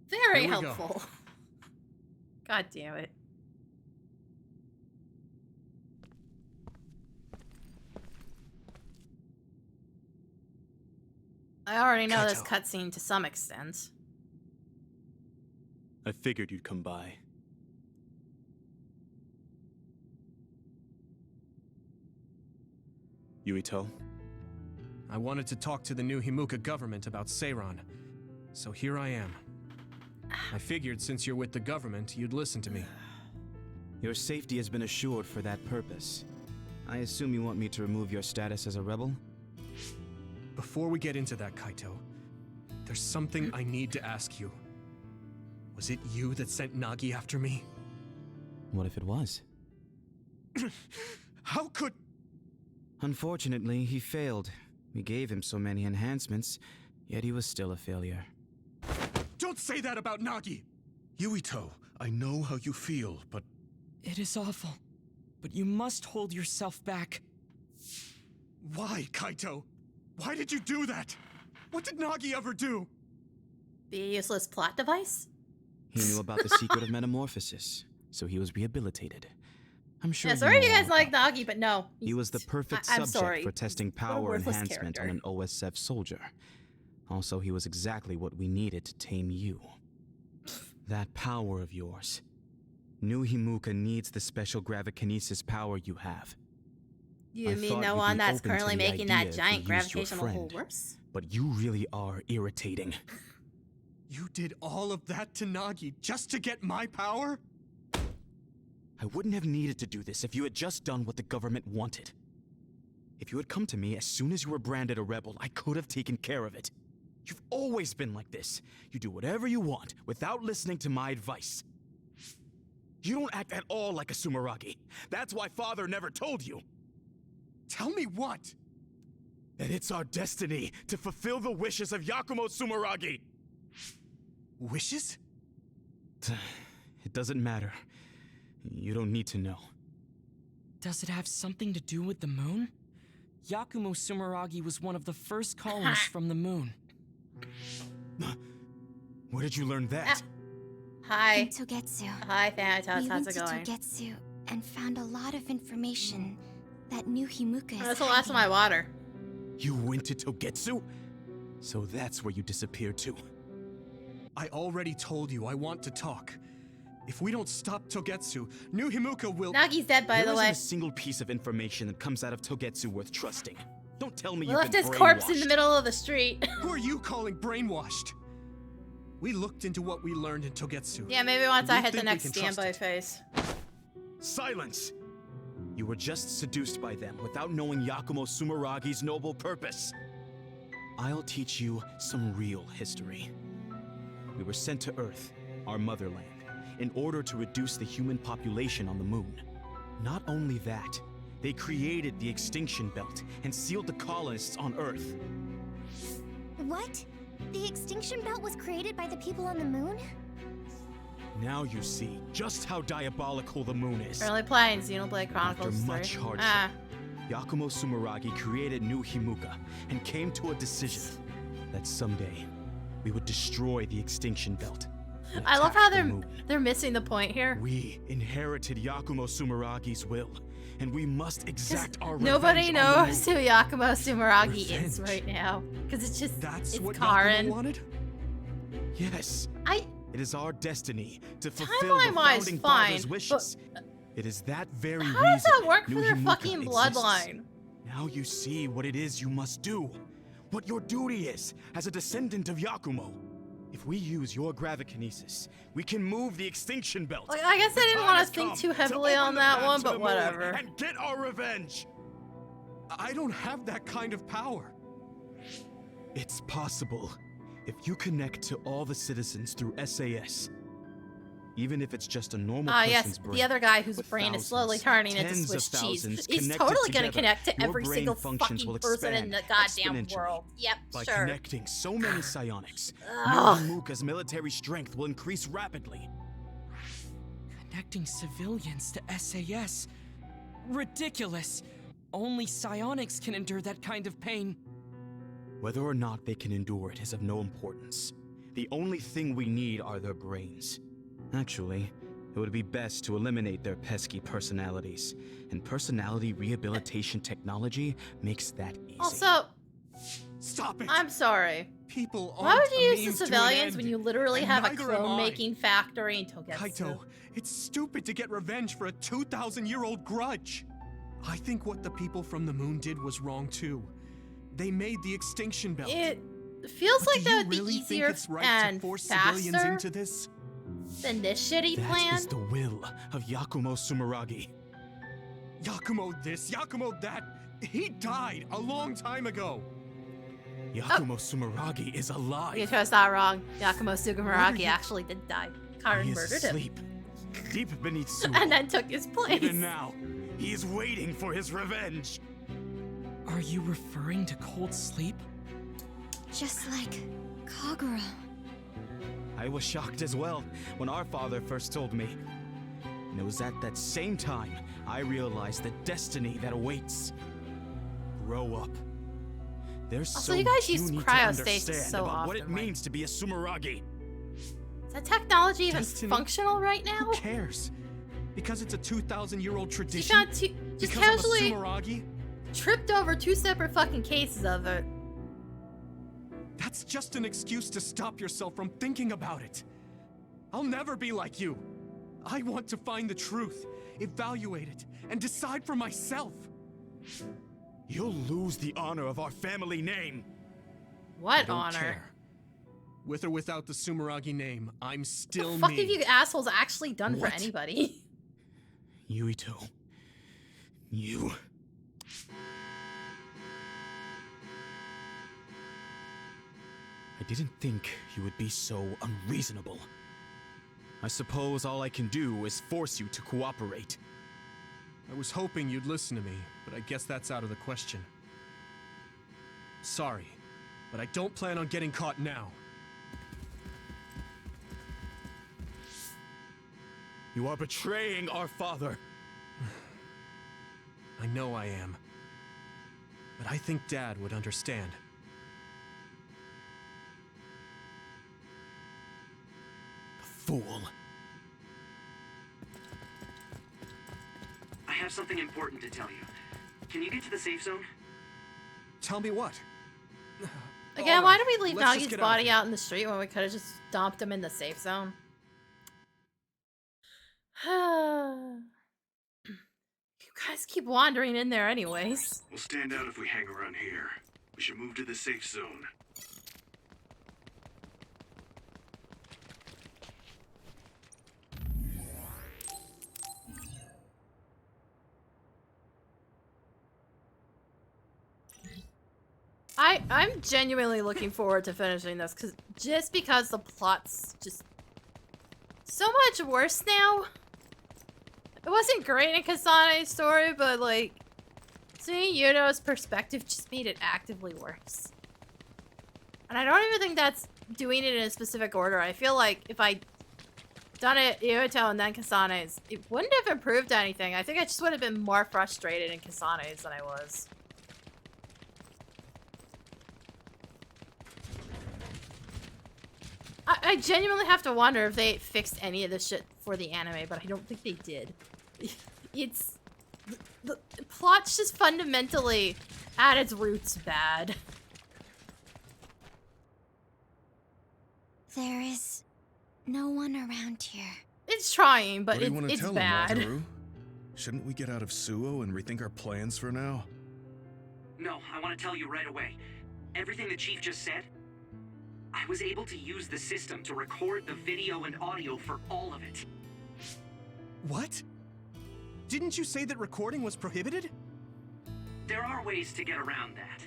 Very Here we go. helpful. God damn it. I already know this cutscene to some extent. I figured you'd come by. Yuito? I wanted to talk to the new Himuka government about Seiran, so here I am. I figured since you're with the government, you'd listen to me. Your safety has been assured for that purpose. I assume you want me to remove your status as a rebel? Before we get into that, Kaito, there's something I need to ask you. Was it you that sent Nagi after me? What if it was? How could... Unfortunately, he failed. We gave him so many enhancements, yet he was still a failure. Don't say that about Nagi! Yuito, I know how you feel, but... It is awful, but you must hold yourself back. Why, Kaito? Why did you do that? What did Nagi ever do? Be a useless plot device? He knew about the secret of metamorphosis, so he was rehabilitated. I'm sure Yeah, sorry if you guys like Nagi, but no. He was the perfect I'm subject sorry. for testing What a power worthless enhancement on character. an OSF soldier. Also, he was exactly what we needed to tame you. That power of yours. New Himuka needs the special gravikinesis power you have. You I mean thought the you'd one be that's open to currently the making that idea if giant we used your gravitational friend, horse? But you really are irritating. You did all of that to Nagi just to get my power? I wouldn't have needed to do this if you had just done what the government wanted. If you had come to me as soon as you were branded a rebel, I could have taken care of it. You've always been like this. You do whatever you want without listening to my advice. You don't act at all like a Sumeragi. That's why Father never told you. Tell me what? That it's our destiny to fulfill the wishes of Yakumo Sumeragi. Wishes? It doesn't matter. You don't need to know. Does it have something to do with the moon? Yakumo Sumeragi was one of the first colonists from the moon. Where did you learn that? Hi. In Togetsu. Hi, Thanatos. We How's went it to going? Togetsu and found a lot of information that New Himuka is That's the last of my hiding. water. You went to Togetsu? So that's where you disappeared to. I already told you I want to talk. If we don't stop Togetsu, New Himuka will— Nagi's dead, by There the isn't way. a single piece of information that comes out of Togetsu worth trusting. Don't tell me We you've left been his corpse in the brainwashed. middle of the street. Who are you calling brainwashed? We looked into what we learned in Togetsu. Yeah, maybe once I We hit the think we next can trust standby it. phase. Silence! You were just seduced by them without knowing Yakumo Sumeragi's noble purpose. I'll teach you some real history. We were sent to Earth, our motherland, in order to reduce the human population on the moon. Not only that, they created the extinction belt and sealed the colonists on Earth. What? The extinction belt was created by the people on the moon? Now you see just how diabolical the moon is. Early playing Xenoblade After Chronicles 3. much hardship, Ah. Yakumo Sumeragi created New Himuka and came to a decision that someday we would destroy the extinction belt. and I love how attack the moon. they're missing the point here. We inherited Yakumo Sumeragi's will, and we must exact our Nobody revenge on the knows moon. who Yakumo Sumeragi is Revenge? right now. Because it's just, That's it's what Karen. Yakumo wanted? Yes, it is our destiny to fulfill the Timeline-wise, founding fine, fathers' wishes. It is that very How reason does that work New for their Himuka fucking exists. bloodline? Now you see what it is you must do. What your duty is as a descendant of Yakumo. If we use your gravikinesis, we can move the extinction belt. Like, I guess I The didn't time want has to think come too to heavily open on the that path one, to but the moon whatever. And get our revenge. I don't have that kind of power. It's possible if you connect to all the citizens through SAS. Even if it's just a normal Ah, person's yes, brain. the other guy whose with brain is thousands, slowly turning into tens of Swiss cheese. thousands He's connected totally going to together, connect to your every brain single functions fucking will person in expand the goddamn exponentially. world. Yep, By sure. connecting so many psionics, Ugh. Himuka's military strength will increase rapidly. Connecting civilians to SAS. Ridiculous. Only psionics can endure that kind of pain. Whether or not they can endure it is of no importance. The only thing we need are their brains. Actually, it would be best to eliminate their pesky personalities, and personality rehabilitation technology makes that easy. Also, Stop it! I'm sorry. People Why would aren't you a use the means to an civilians end, when you literally and have a neither am I. clone-making factory in Togetsu? Kaito, it's stupid to get revenge for a 2,000-year-old grudge. I think what the people from the moon did was wrong too. They made the extinction belt. It feels But like do that you would be really easier think it's right and to force civilians faster into this? than this shitty That plan. is the will of Yakumo Sumeragi. Yakumo this, Yakumo that. He died a long time ago. Yakumo Sumeragi is alive. You chose that wrong. Yakumo What are Sumeragi you- actually did die. Karen He is murdered him. asleep, deep beneath Sumo. And then took his place. Even now, he is waiting for his revenge. Are you referring to cold sleep? Just like Kagura. I was shocked as well when our father first told me. And it was at that same time I realized the destiny that awaits. Grow up. There's Also, so you guys much use you need to cryostasis understand so about what it often, like- means to be a Sumeragi. Is that technology even Destiny? functional right now? Who cares? Because it's a 2,000-year-old You tradition. found just Because casually I'm a Sumeragi. tripped over two separate fucking cases of it. That's just an excuse to stop yourself from thinking about it. I'll never be like you. I want to find the truth, evaluate it, and decide for myself. You'll lose the honor of our family name. What I don't honor? care. With or without the Sumeragi name, I'm still What the fuck me. have you assholes actually done What? for anybody? Yuito. You. I didn't think you would be so unreasonable. I suppose all I can do is force you to cooperate. I was hoping you'd listen to me, but I guess that's out of the question. Sorry, but I don't plan on getting caught now. You are betraying our father. I know I am. But I think Dad would understand. Fool. I have something important to tell you. Can you get to the safe zone? Tell me what? Again, why did we leave let's just Nagi's get out of body here. out in the street when we could have just dumped him in the safe zone? You guys keep wandering in there anyways. We'll stand out if we hang around here. We should move to the safe zone. I'm genuinely looking forward to finishing this, just because the plot's just so much worse now. It wasn't great in Kasane's story, but like seeing Yuto's perspective just made it actively worse. And I don't even think that's doing it in a specific order. I feel like if I done it Yuto and then Kasane's, it wouldn't have improved anything. I think I just would have been more frustrated in Kasane's than I was. I genuinely have to wonder if they fixed any of this shit for the anime, but I don't think they did. It's... The plot's just fundamentally, at its roots, bad. There is no one around here. It's trying, but What do you want to it's tell bad. him, Wataru? Shouldn't we get out of Suo and rethink our plans for now? No, I want to tell you right away. Everything the chief just said, I was able to use the system to record the video and audio for all of it. What? Didn't you say that recording was prohibited? There are ways to get around that.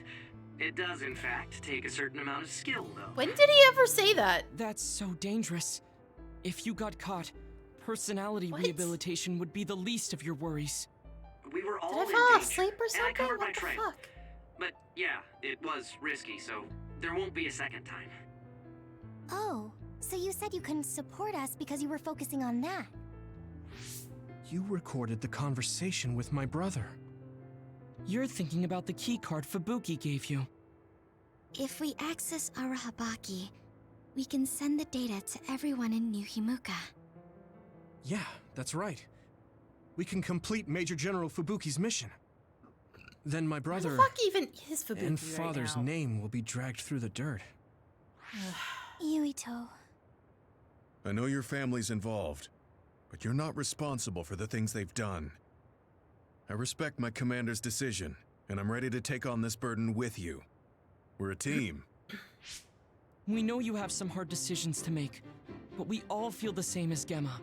It does, in fact, take a certain amount of skill, though. When did he ever say that? That's so dangerous. If you got caught, personality What? rehabilitation would be the least of your worries. We were all Did I in fall danger, asleep or and I something? covered my What the trail. fuck? But yeah, it was risky, so there won't be a second time. Oh, so you said you couldn't support us because you were focusing on that. You recorded the conversation with my brother. You're thinking about the keycard Fubuki gave you. If we access Arahabaki, we can send the data to everyone in New Himuka. Yeah, that's right. We can complete Major General Fubuki's mission. Then my Where brother the fuck even is Fubuki and right father's now? name will be dragged through the dirt. Yuito. I know your family's involved, but you're not responsible for the things they've done. I respect my commander's decision, and I'm ready to take on this burden with you. We're a team. We know you have some hard decisions to make, but we all feel the same as Gemma.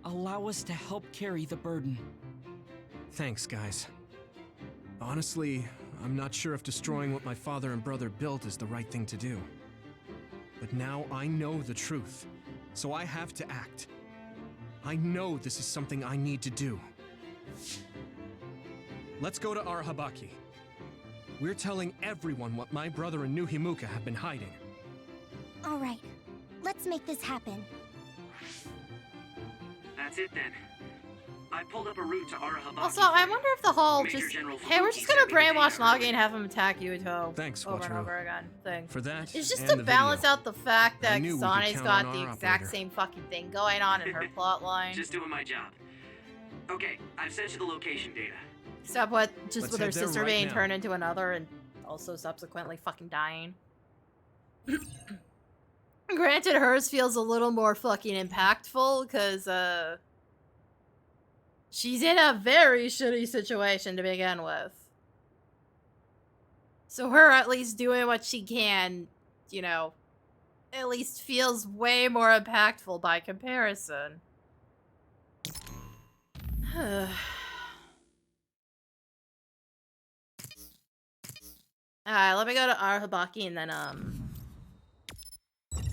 Allow us to help carry the burden. Thanks, guys. Honestly, I'm not sure if destroying what my father and brother built is the right thing to do. But now I know the truth, so I have to act. I know this is something I need to do. Let's go to Arahabaki. We're telling everyone what my brother and New Himuka have been hiding. All right, let's make this happen. That's it then. I pulled up a route to Arahabaki. Also, I wonder if the whole Major just, General hey, we're Fubuki just gonna sent me the brainwash data Nagi and have him attack Yuito Thanks, over and Wataru. over again thing. For that, It's just and to the balance video. out the fact I that knew we could Kasane's count got on the our exact operator. same fucking thing going on in her plotline. Just doing my job. Okay, I've sent you the location data. Except with just Let's with her head there sister right being now. turned into another and also subsequently fucking dying. Granted, hers feels a little more fucking impactful because she's in a very shitty situation to begin with. So her at least doing what she can, you know, at least feels way more impactful by comparison. Alright, let me go to Arahabaki and then, I'm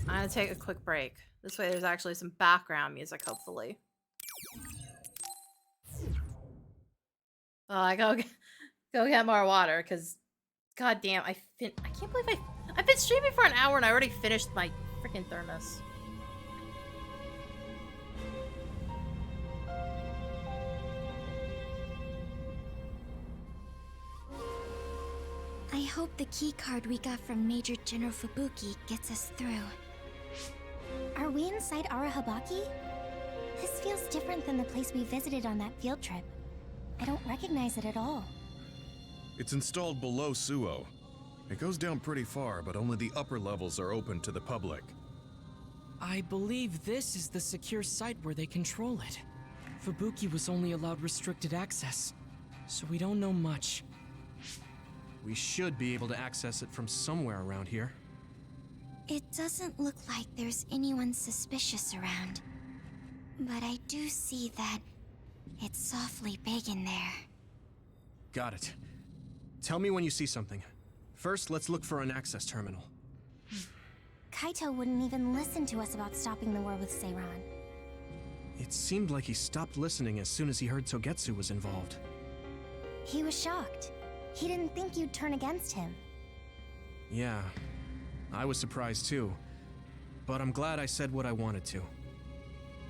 gonna take a quick break. This way there's actually some background music, hopefully. Oh, I go get more water, because, goddamn, I can't believe I've been streaming for an hour and I already finished my freaking thermos. I hope the keycard we got from Major General Fubuki gets us through. Are we inside Arahabaki? This feels different than the place we visited on that field trip. I don't recognize it at all. It's installed below Suo, It goes down pretty far, but only the upper levels are open to the public. I believe this is the secure site where they control it. Fubuki was only allowed restricted access, so we don't know much. We should be able to access it from somewhere around here. It doesn't look like there's anyone suspicious around. But I do see that it's awfully big in there. Got it. Tell me when you see something. First, let's look for an access terminal. Kaito wouldn't even listen to us about stopping the war with Seiran. It seemed like he stopped listening as soon as he heard Togetsu was involved. He was shocked. He didn't think you'd turn against him. Yeah, I was surprised too. But I'm glad I said what I wanted to.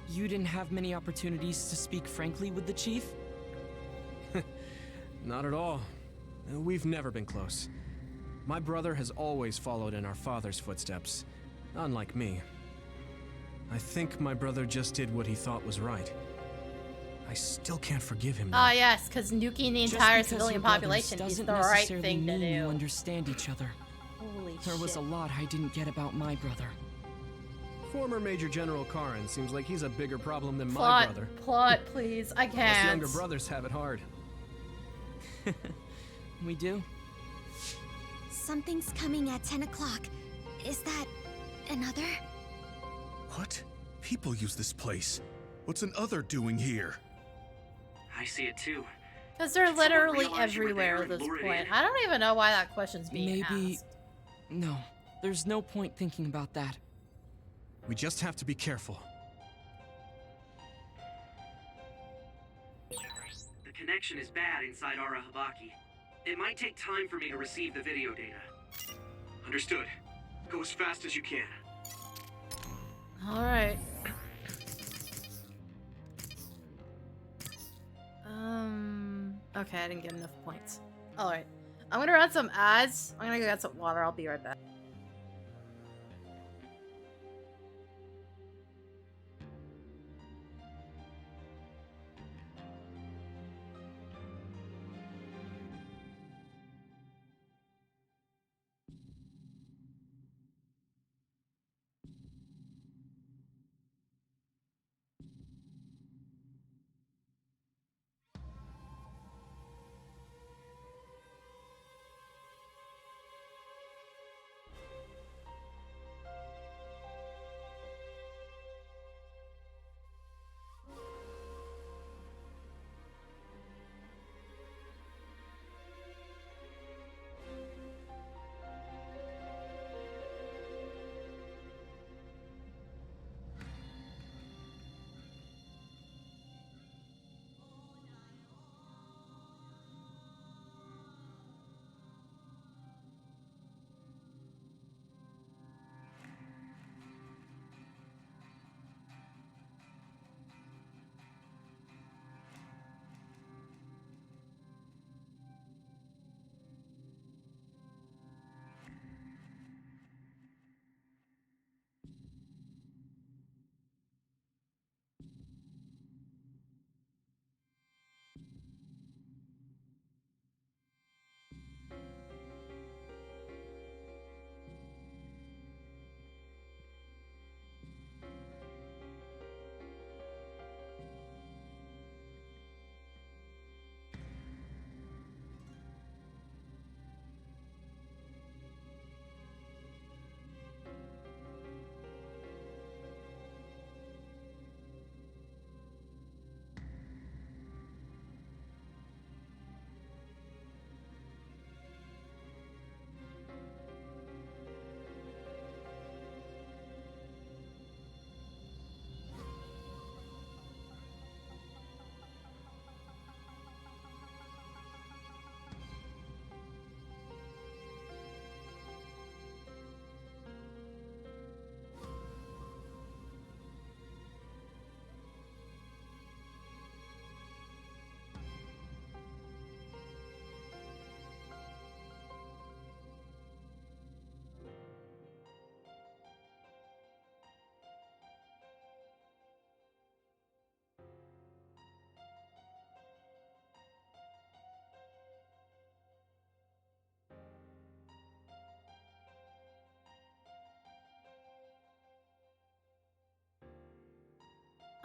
You didn't have many opportunities to speak frankly with the chief? Not at all. We've never been close. My brother has always followed in our father's footsteps, unlike me. I think my brother just did what he thought was right. I still can't forgive him. Ah, yes, because nuking the entire civilian population is the right thing to do. You understand each other. Holy There was shit. a lot I didn't get about my brother. Former Major General Karin seems like he's a bigger problem than my Plot, brother. plot, please. I Us can't. younger brothers have it hard. We do? Something's coming at 10 o'clock. Is that another? What? People use this place. What's an other doing here? I see it too. Because they're Did someone literally realize you were everywhere there at and this lured point. in? I don't even know why that question's being Maybe... asked. No. There's no point thinking about that. We just have to be careful. The connection is bad inside Arahabaki. It might take time for me to receive the video data. Understood. Go as fast as you can. Alright. Okay, I didn't get enough points. Alright. I'm gonna run some ads. I'm gonna go get some water. I'll be right back.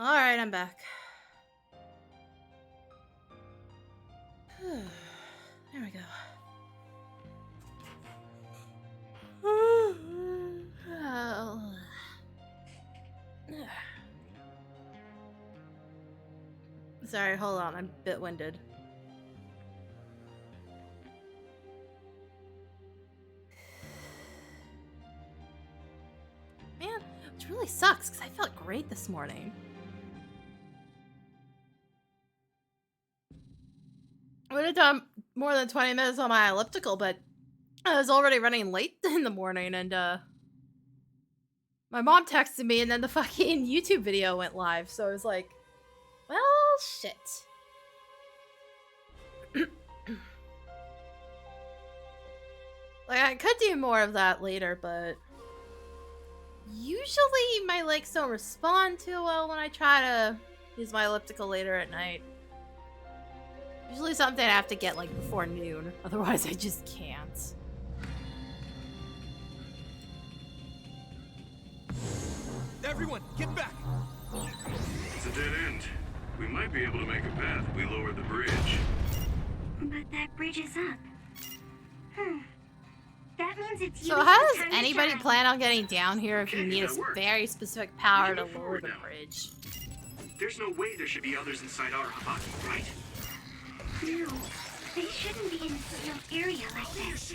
Alright, I'm back. There we go. Sorry, hold on. I'm a bit winded. Man, which really sucks because I felt great this morning. I would have done more than 20 minutes on my elliptical, but I was already running late in the morning, and my mom texted me, and then the fucking YouTube video went live, so I was like, well, shit. Like, I could do more of that later, but usually my legs don't respond too well when I try to use my elliptical later at night. Usually something I have to get, like, before noon. Otherwise, I just can't. Everyone, get back! It's a dead end. We might be able to make a path if we lower the bridge. But that bridge is up. That means it's So how does anybody plan on getting down here if you need a very specific power to lower the bridge? There's no way there should be others inside our Habaki, right? No, they shouldn't be in a sealed area like this.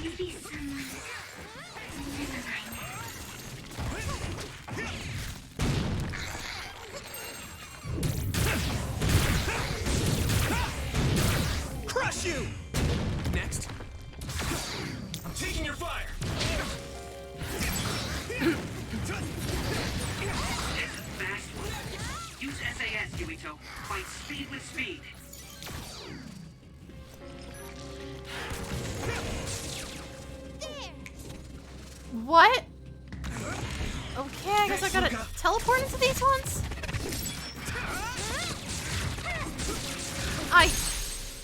Maybe someone... Never mind. Crush you! Next. I'm taking your fire! It's a fast one. Use SAS, Yuito. Fight speed with speed. What? Okay, I guess I gotta teleport into these ones?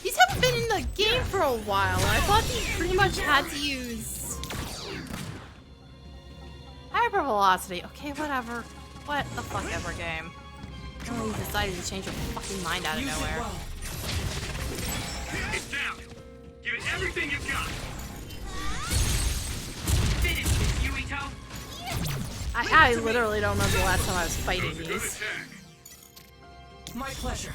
These haven't been in the game for a while, and I thought you pretty much had to use hypervelocity. Okay, whatever. What the fuck ever, game. Oh, you decided to change your fucking mind out of nowhere. It's down. Give it everything you've got. Finish this, Yuito. I literally don't remember the last time I was fighting these. My pleasure.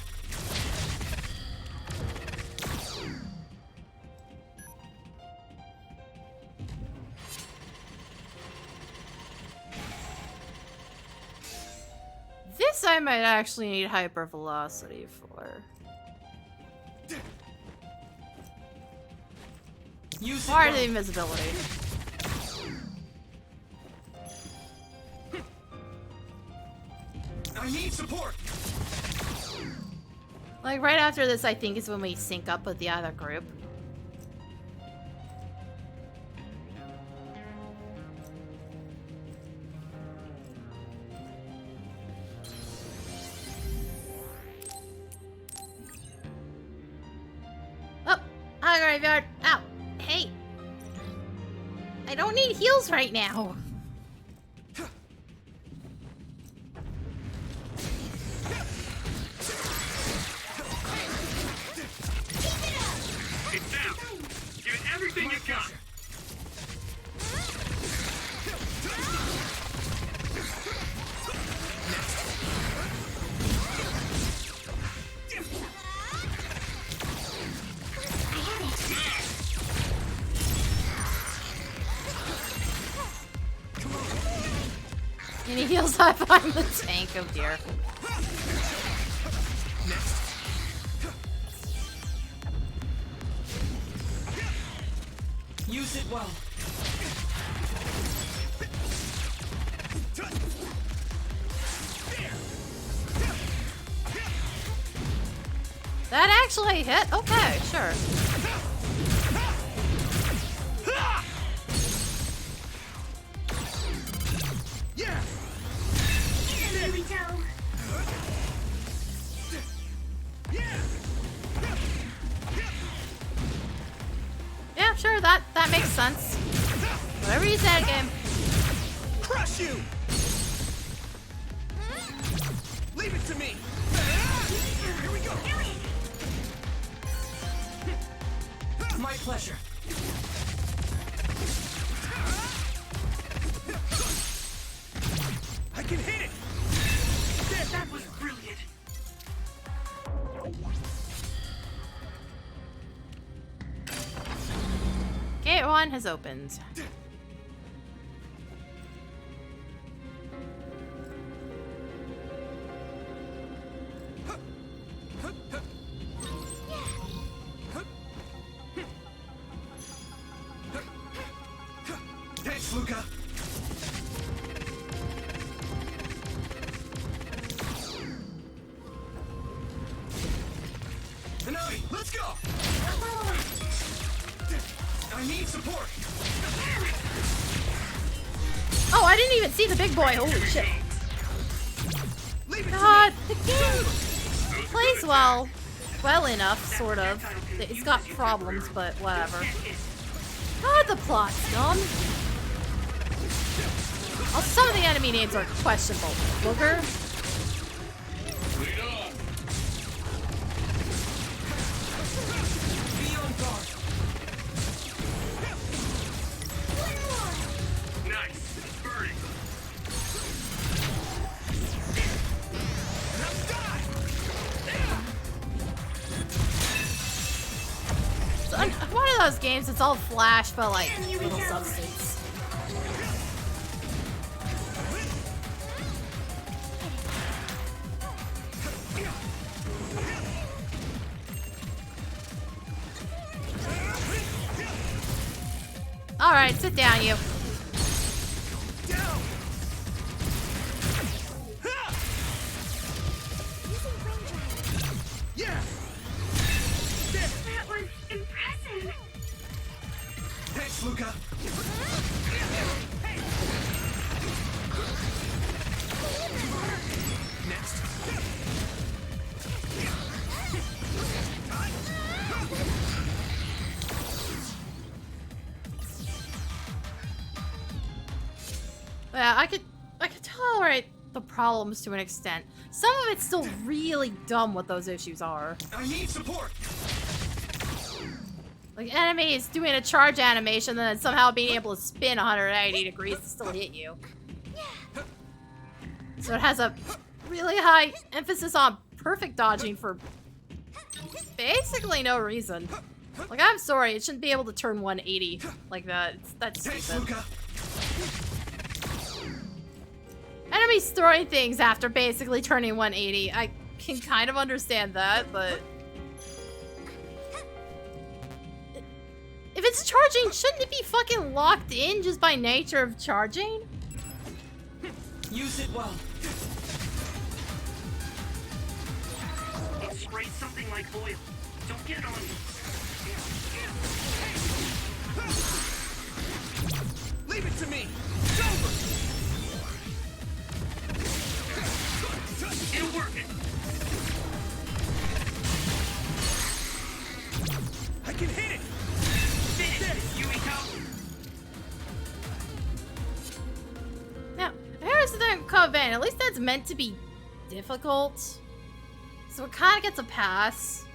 This I might actually need hypervelocity for. Use Or the invisibility. I need support! Like, right after this, I think, is when we sync up with the other group. Oh! Hi, graveyard! Ow! Hey! I don't need heals right now! It's down. Give it everything you've got. Any heals I find the tank, oh dear. Use it well. That actually hit? Okay, sure. Yeah! Here we go. Yeah, sure, that makes sense. Whatever you said, game. Crush you! it to me! Here we go! My pleasure. I can hit it! That was brilliant. Gate 1 has opened. Thanks, Luca. Nagi, let's go! I need support! Oh, I didn't even see the big boy. Holy shit. Leave it God, the game plays well enough, sort of. It's got problems, but whatever. God, the plot's dumb. Also, some of the enemy names are questionable. Booger. Be on guard. Nice. Burning. Now die! It's one of those games that's all flash, but like little substance. Alright, sit down, you. Down! Yeah! That was impressive. Thanks, Luca. Next. Yeah, I could tolerate the problems to an extent. Some of it's still really dumb what those issues are. I need support. Like enemies doing a charge animation and then somehow being able to spin 180 degrees to still hit you. So it has a really high emphasis on perfect dodging for basically no reason. Like, I'm sorry, it shouldn't be able to turn 180 like that. That's Thanks, stupid. Luca. Enemies throwing things after basically turning 180. I can kind of understand that, but... If it's charging, shouldn't it be fucking locked in just by nature of charging? Use it well. It sprayed something like oil. Don't get it on you. Leave it to me. It's over. It'll work. I can hit it. Finish, Yumiko. Now, here's the thing, Coven. At least that's meant to be difficult. So it kind of gets a pass.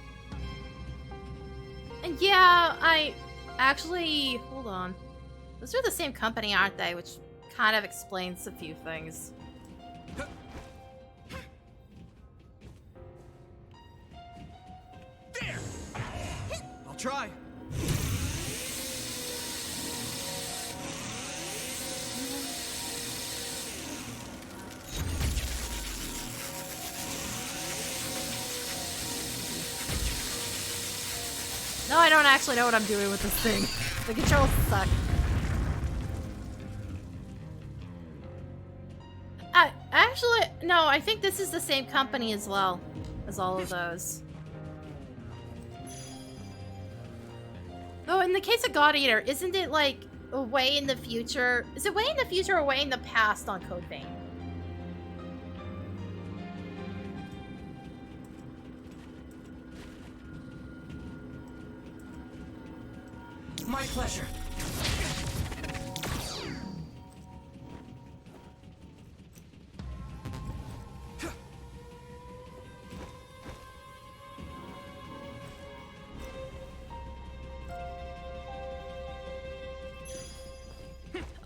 And yeah, I actually... Hold on. Those are the same company, aren't they? Which kind of explains a few things. There. I'll try. No, I don't actually know what I'm doing with this thing. The controls suck. Actually, no, I think this is the same company as well as all of those. Oh, in the case of God Eater, isn't it like a way in the future? Is it way in the future or way in the past on Code Vein? My pleasure.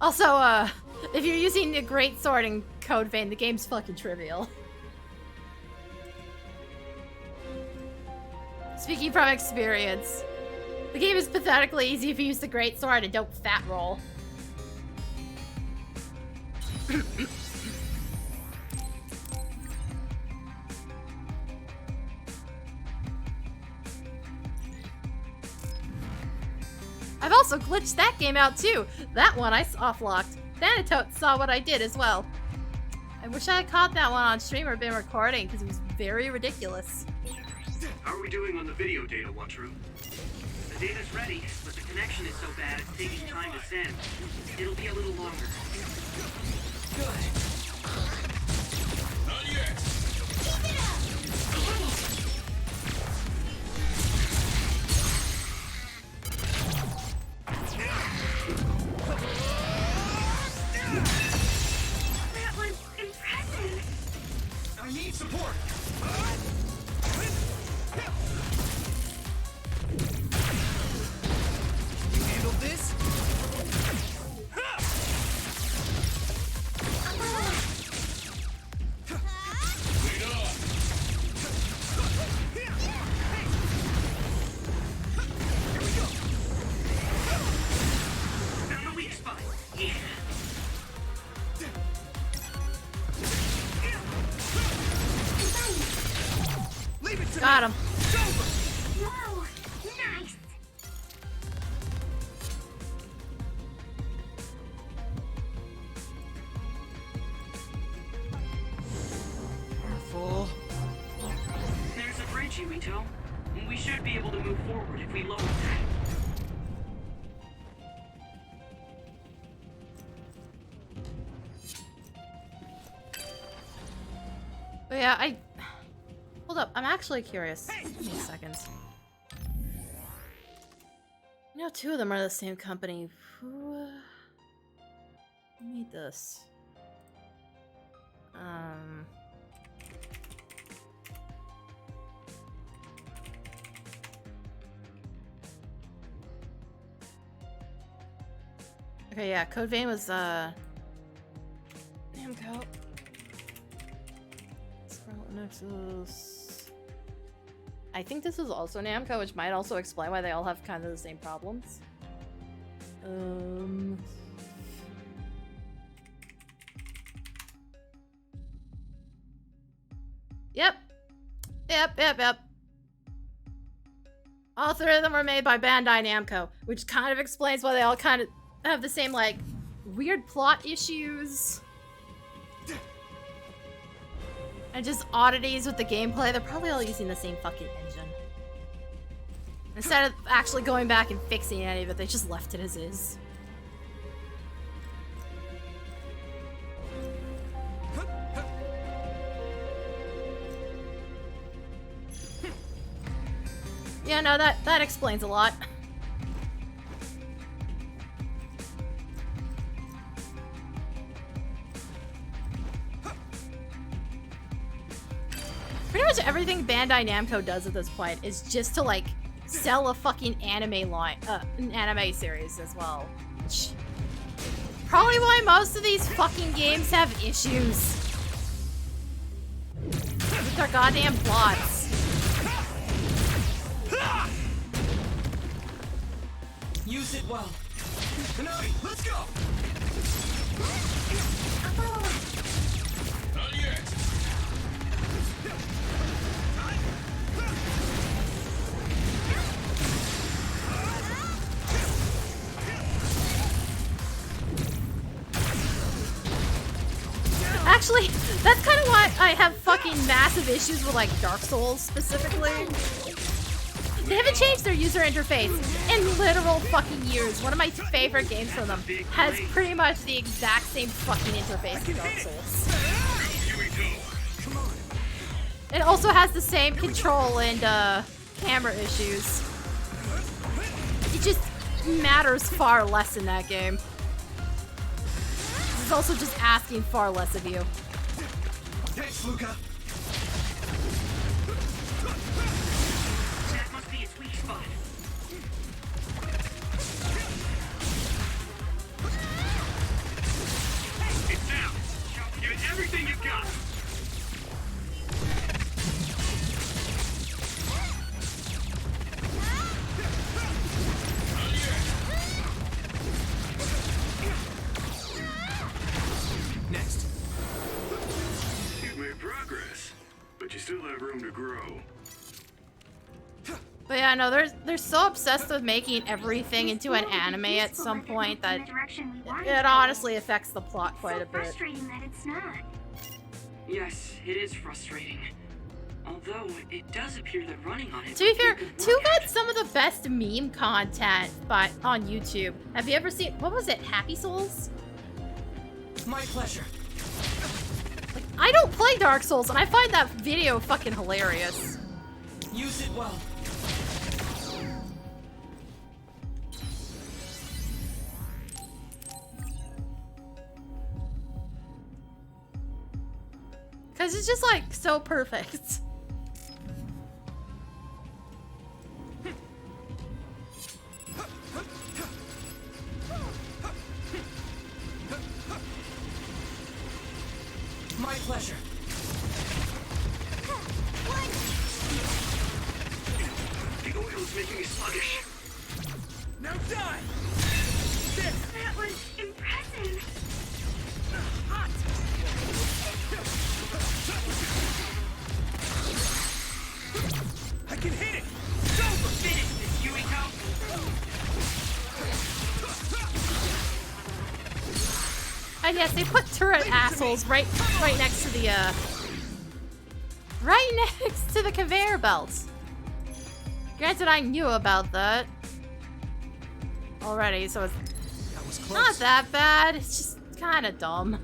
Also, if you're using a greatsword in Code Vein, the game's fucking trivial. Speaking from experience, the game is pathetically easy if you use the greatsword and don't fat roll. I've also glitched that game out too. That one I soft-locked. Thanatot saw what I did as well. I wish I had caught that one on stream or been recording because it was very ridiculous. How are we doing on the video data, Watru? The data's ready, but the connection is so bad it's taking time to send. It'll be a little longer. Good. Not yet. Keep it up! That was impressive. I need support. You handle this? Lead off. Here we go. Found the weak spot. Yeah. Leave it to Got me. him. It's over. Whoa, nice. Careful. There's a bridge, Yuito. We should be able to move forward if we lower that. But yeah, hold up, I'm actually curious. Give me a second. You know, two of them are the same company. Who made this? Okay, yeah, Code Vein was, Namco. Scarlet Nexus. I think this is also Namco, which might also explain why they all have kind of the same problems. Yep. All three of them were made by Bandai Namco, which kind of explains why they all kind of have the same, like, weird plot issues. And just oddities with the gameplay. They're probably all using the same fucking engine. Instead of actually going back and fixing any of it, they just left it as is. Yeah, no, that explains a lot. Pretty much everything Bandai Namco does at this point is just to, like, sell a fucking anime line, an anime series as well. Which, probably why most of these fucking games have issues with their goddamn plots. Use it well. Nagi, let's go. Not yet. Actually, that's kind of why I have fucking massive issues with, like, Dark Souls specifically. They haven't changed their user interface in literal fucking years. One of my favorite games from them has pretty much the exact same fucking interface as Dark Souls. Here we go. Come on. It also has the same control and camera issues. It just matters far less in that game. It's also just asking far less of you. Thanks, Luca. That must be its weak spot. everything you've got! Next. You've made progress, but you still have room to grow. But yeah, no, they're so obsessed with making everything into an anime at some point that it honestly affects the plot quite a bit. Frustrating that it's not. Yes, it is frustrating. Although, it does appear that running on it... To be fair, would 2 work. got some of the best meme content on YouTube. Have you ever seen, what was it, Happy Souls? My pleasure. Like, I don't play Dark Souls, and I find that video fucking hilarious. Use it well. Because it's just, like, so perfect. My pleasure. The oil's making me sluggish. Now die! That was impressive. Hot! I can hit it! Go! Finish this, Yuriko! And yes, they put turret assholes right next to the, right next to the conveyor belts. Granted, I knew about that already, so it's That was close. not that bad. It's just kind of dumb.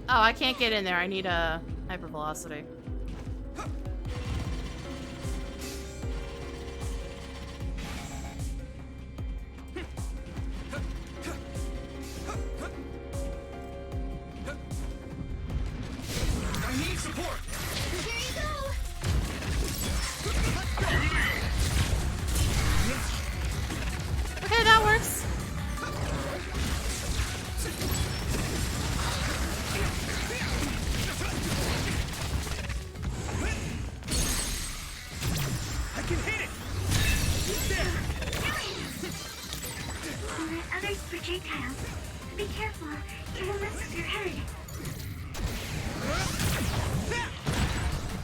Oh, I can't get in there. I need a hypervelocity. I need support! Here you go! Okay, that works. I can hit it! That other's projectiles. Be careful. It'll mess with your head.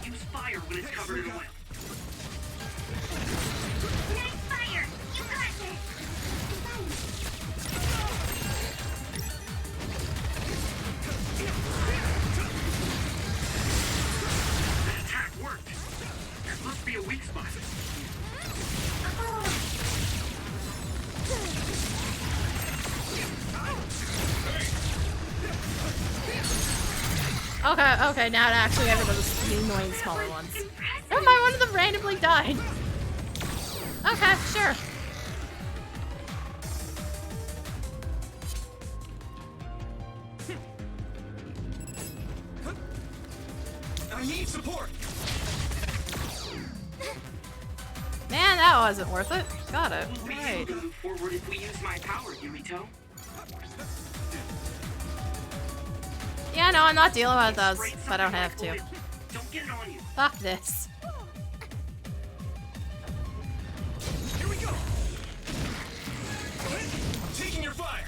Use fire when it's covered in oil. Nice fire! You got this! That attack worked. There must be a weak spot. Okay, now it actually got rid of the annoying smaller ones. Never mind, one of them randomly died. Okay, sure. I need support! Man, that wasn't worth it. Got it. We'll be able Alright. to move forward if we use my power, Yurito. Yeah, no, I'm not dealing with those if I don't have to. Don't get it on you. Fuck this. Here we go! I'm taking your fire!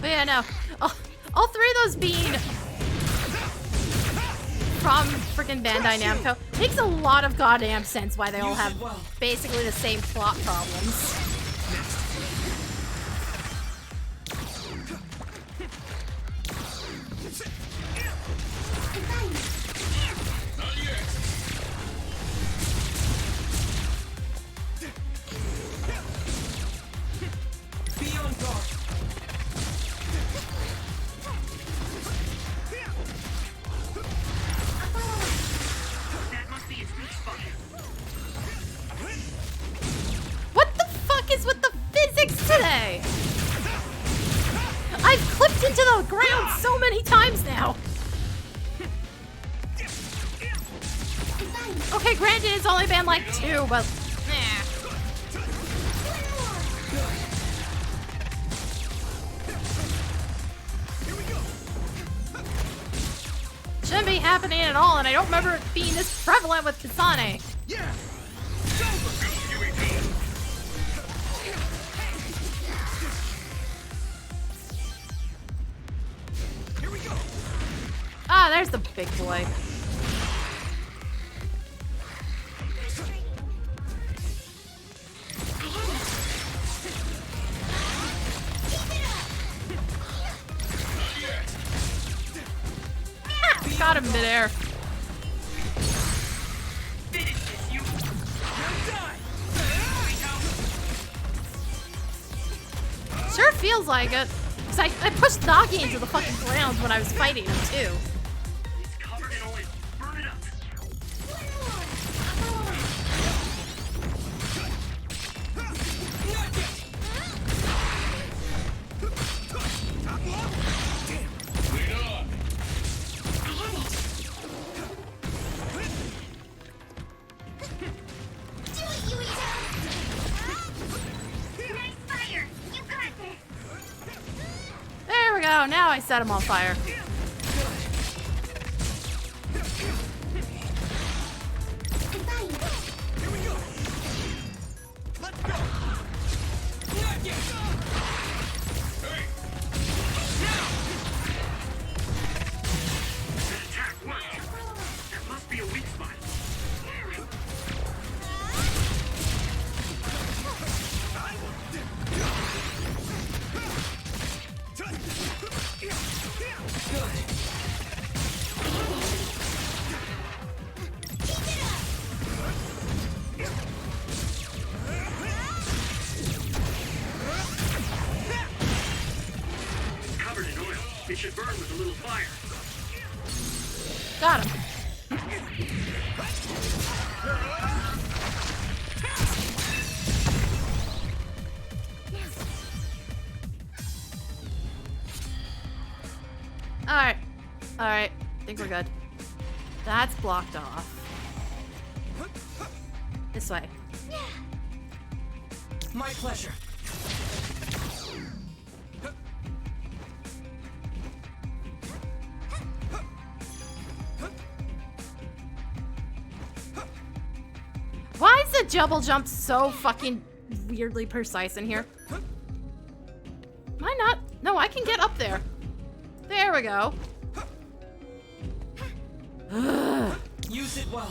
But yeah, no. All 3 of those being from freaking Bandai Namco makes a lot of goddamn sense why they all have basically the same plot problems. Be on guard! That must be its weak spot. What the fuck so many times now. Okay, granted, it's only been like 2, but shouldn't be happening at all, and I don't remember it being this prevalent with Kasane. Yeah. Here we go. Ah, there's the big boy. Got him midair. Sure feels like it. Cause I pushed Nagi into the fucking ground when I was fighting him too. It's covered in oil. Burn it up. There we go. Now I set him on fire. That attack worked. There must be a weak spot. It's covered in oil. It should burn with a little fire. Got him. Alright. Alright. I think we're good. That's blocked off. This way. My pleasure. Why is the double jump so fucking weirdly precise in here? Am I not? No, I can get up there. There we go. Use it well.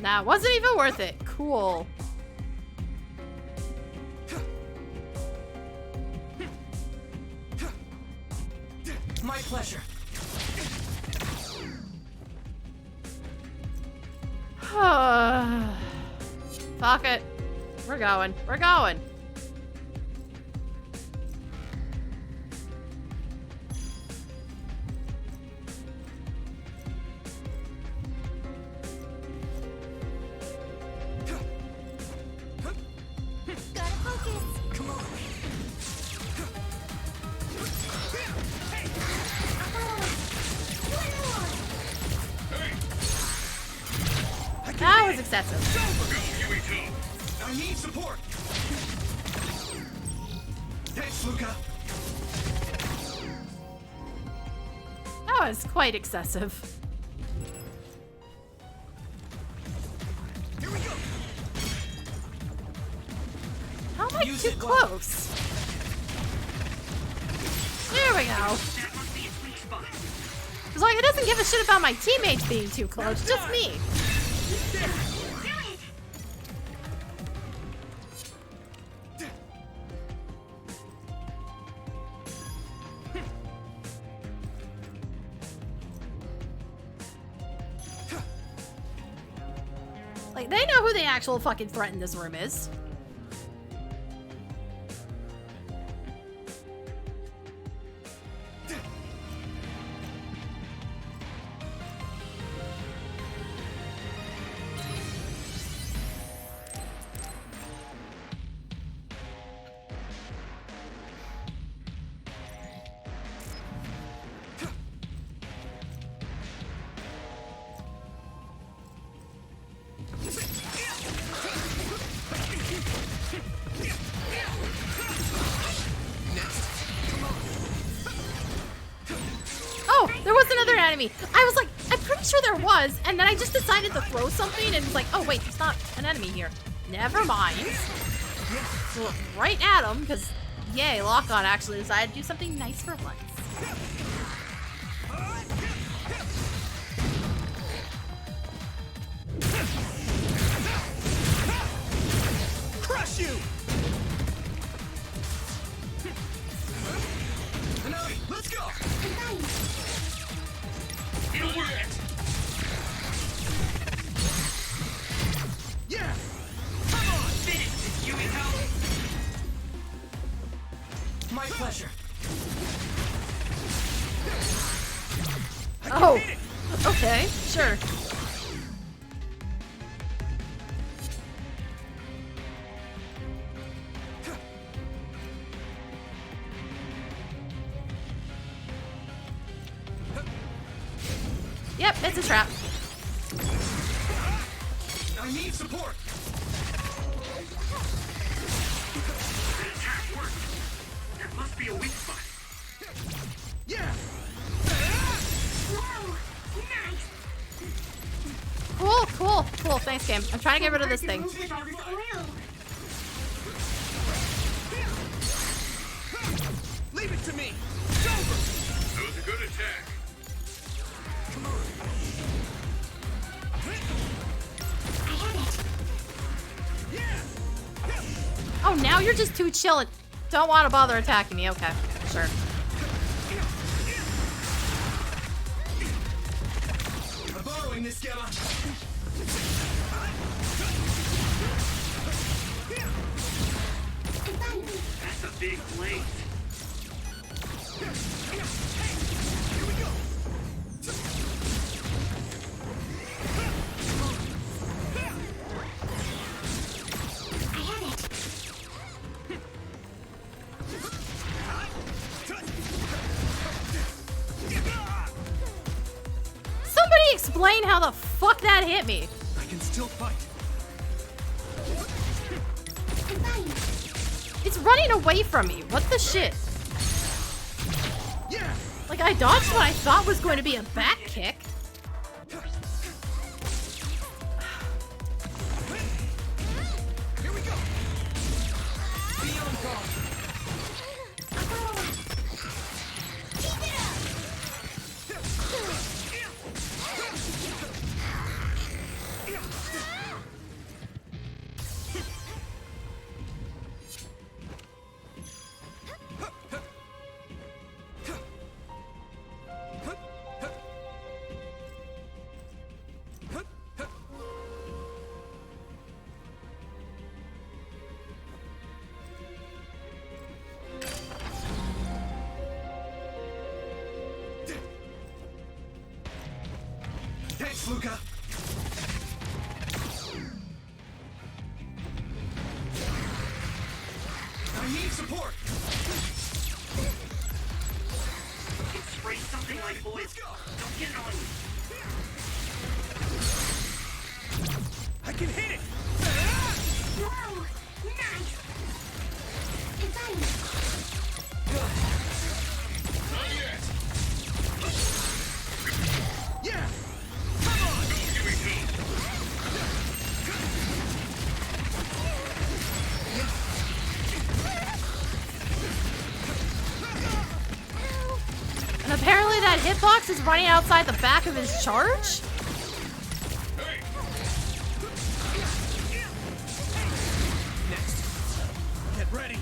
Nah, wasn't even worth it. Cool. My pleasure. Fuck it. We're going. We're going. Gotta focus. Come on. That was excessive. I need support. Thanks, Luca. That was quite excessive. Here we go. How am I Use too it well. close? There we go. That must be its weak spot. It's like it doesn't give a shit about my teammates being too close, just me. Like, they know who the actual fucking threat in this room is. There was another enemy. I was like, I'm pretty sure there was, and then I just decided to throw something, and it's like, oh wait, there's not an enemy here. Never mind. So right at him, because yay, Lock-On actually decided to do something nice for once. Crush you! Let's go! It'll work. Yeah! Come on, finish it, Yumiko. My pleasure. Oh, okay, sure. Yep, it's a trap. I need support! The attack worked. There must be a weak spot. Yeah! Whoa! Nice! Cool, cool, cool. Thanks, game. I'm trying to get rid of this thing. Move with all this oil. Leave it to me! It's over! That was a good attack. Come on! I have it. Yeah! Oh, now you're just too chill. Don't want to bother attacking me. Okay, sure. I'm borrowing this, Gamma! That's a big blade. Here we go! I have it. Somebody explain how the fuck that hit me. I can still fight! I'm fine. It's running away from me. What the shit? Yeah! Like, I dodged what I thought was going to be a back kick. Here we go! Be on guard. Thanks, Luca! I need support! It sprays something like oil. Let's go! Don't get it on me. I can hit it! Whoa! Nice! I'm fine. Not yet. Yeah! Come on! Go, Yumiko. And apparently that hitbox is running outside the back of his charge? Hey! Next. Get ready!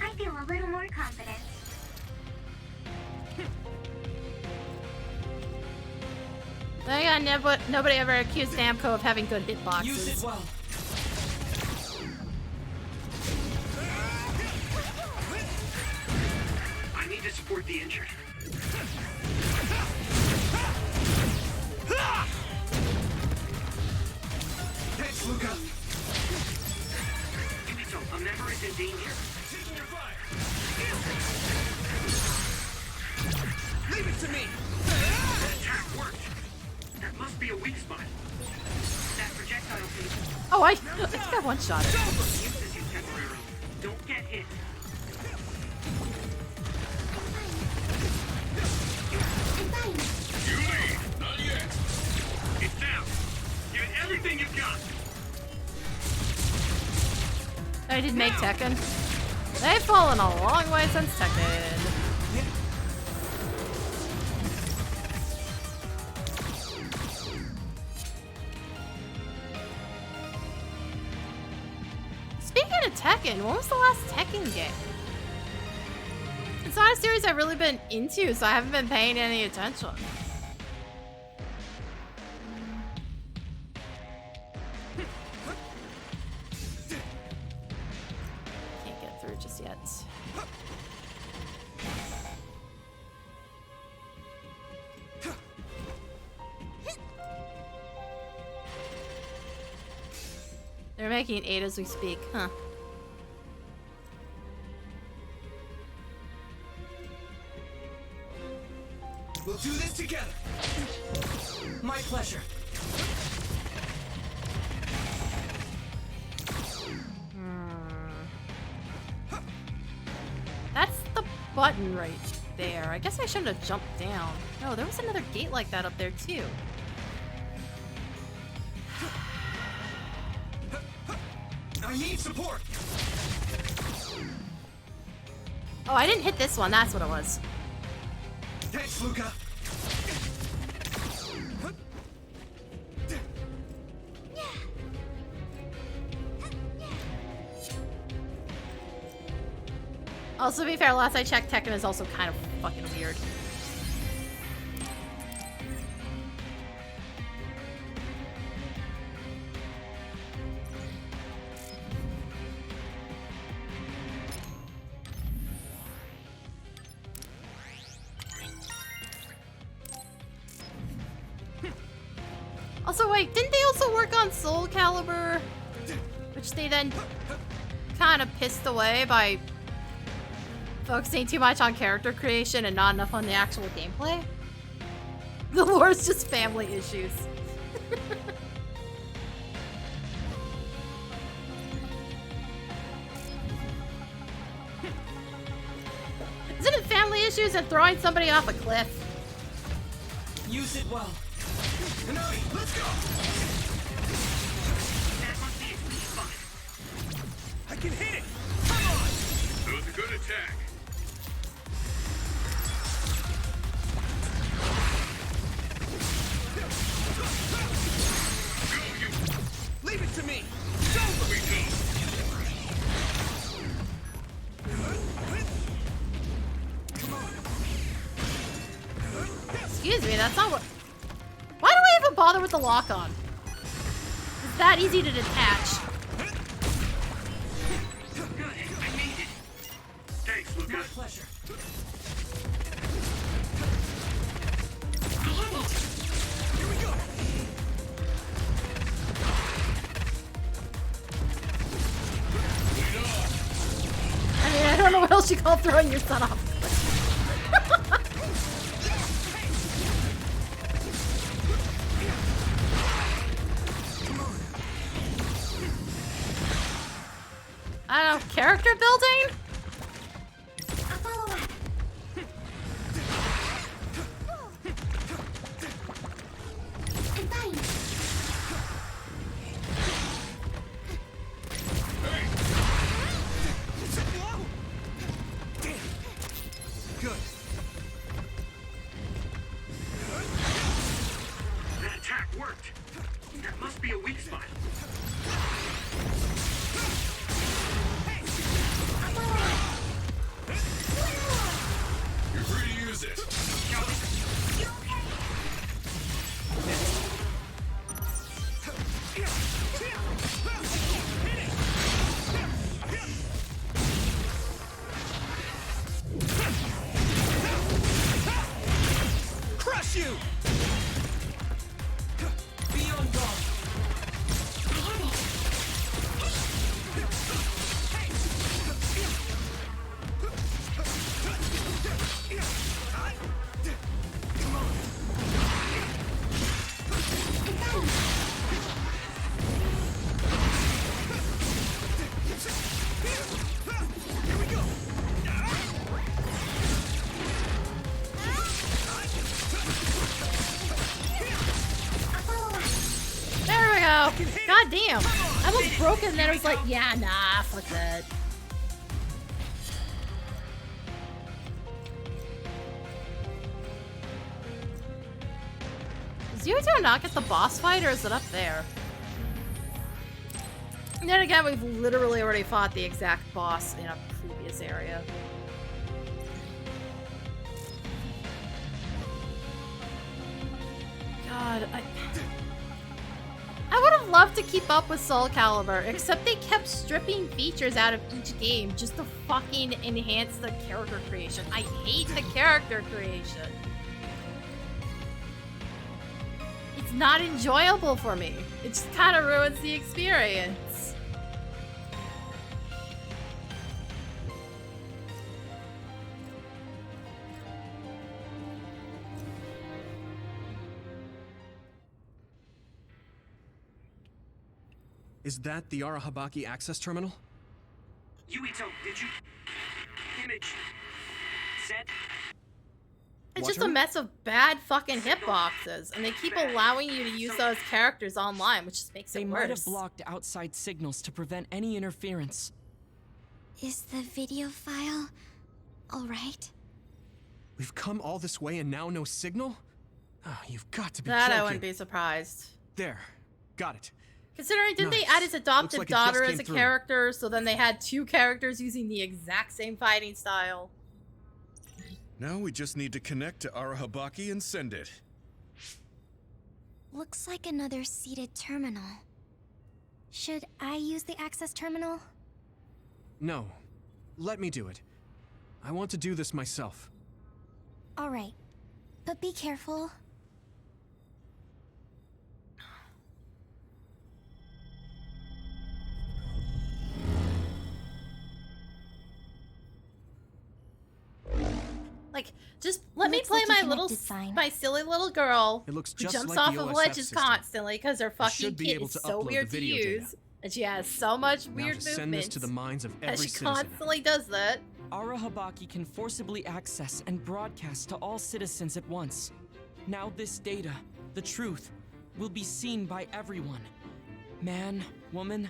I feel a little more confident. Then again, nobody ever accused Namco of having good hitboxes. Use it well. I need to support the injured. Thanks, Luca! So, a member is in danger. Taking your fire! Leave it to me! The attack worked. That must be a weak spot. That projectile can... Oh, I think I one-shot it. Uses you temporarily. Don't get hit. You leave. Not yet. It's down. Give it everything you've got. I did make Tekken. They've fallen a long way since Tekken. Speaking of Tekken, when was the last Tekken game? It's not a series I've really been into, so I haven't been paying any attention. Can't get through just yet. They're making 8 as we speak, huh? We'll do this together. My pleasure. That's the button right there. I guess I shouldn't have jumped down. No, there was another gate like that up there too. I need support. Oh, I didn't hit this one. That's what it was. Thanks, Luca. Also, to be fair, last I checked, Tekken is also kind of fucking weird. Also, wait, didn't they also work on Soul Calibur? Which they then kind of pissed away by focusing too much on character creation and not enough on the actual gameplay? The lore's just family issues. Isn't it family issues and throwing somebody off a cliff? Use it well. Nagi, let's go. That must be a weak spot. I can hit it. Come on. That was a good attack. Leave it to me. Excuse me, that's not what... Why do I even bother with the lock-on? It's that easy to detach. Good. I made it. Thanks, Luca. My pleasure. I have it. Here we go. I mean, I don't know what else you call throwing your son off. I don't know, character building? I'll follow up. I'm fine. Good. That attack worked. That must be a weak spot. I'll follow up. God damn. I was broken and then I was like, yeah, nah, fuck that. Does Yuto not get the boss fight or is it up there? And then again, we've literally already fought the exact boss in a previous area. God, I would have loved to keep up with Soul Calibur, except they kept stripping features out of each game just to fucking enhance the character creation. I hate the character creation. It's not enjoyable for me. It just kind of ruins the experience. Is that the Arahabaki access terminal? Yuito, did you... Image... Set? It's just a mess of bad fucking hitboxes, and they keep allowing you to use those characters online, which just makes it worse. They might have blocked outside signals to prevent any interference. Is the video file alright? We've come all this way and now no signal? Oh, you've got to be That joking. I wouldn't be surprised. There. Got it. Considering, didn't they add his adopted daughter as a character, so then they had two characters using the exact same fighting style? Now we just need to connect to Arahabaki and send it. Looks like another seated terminal. Should I use the access terminal? No. Let me do it. I want to do this myself. Alright. But be careful. Like, just let me play my silly little girl It looks who just jumps like off the of OSF ledges system. constantly because her fucking should be kit able is to so upload the weird to video use, data. and she has so much Now weird to send this movements to the minds of that every she citizen. constantly does that. Arahabaki can forcibly access and broadcast to all citizens at once. Now this data, the truth, will be seen by everyone. Man, woman,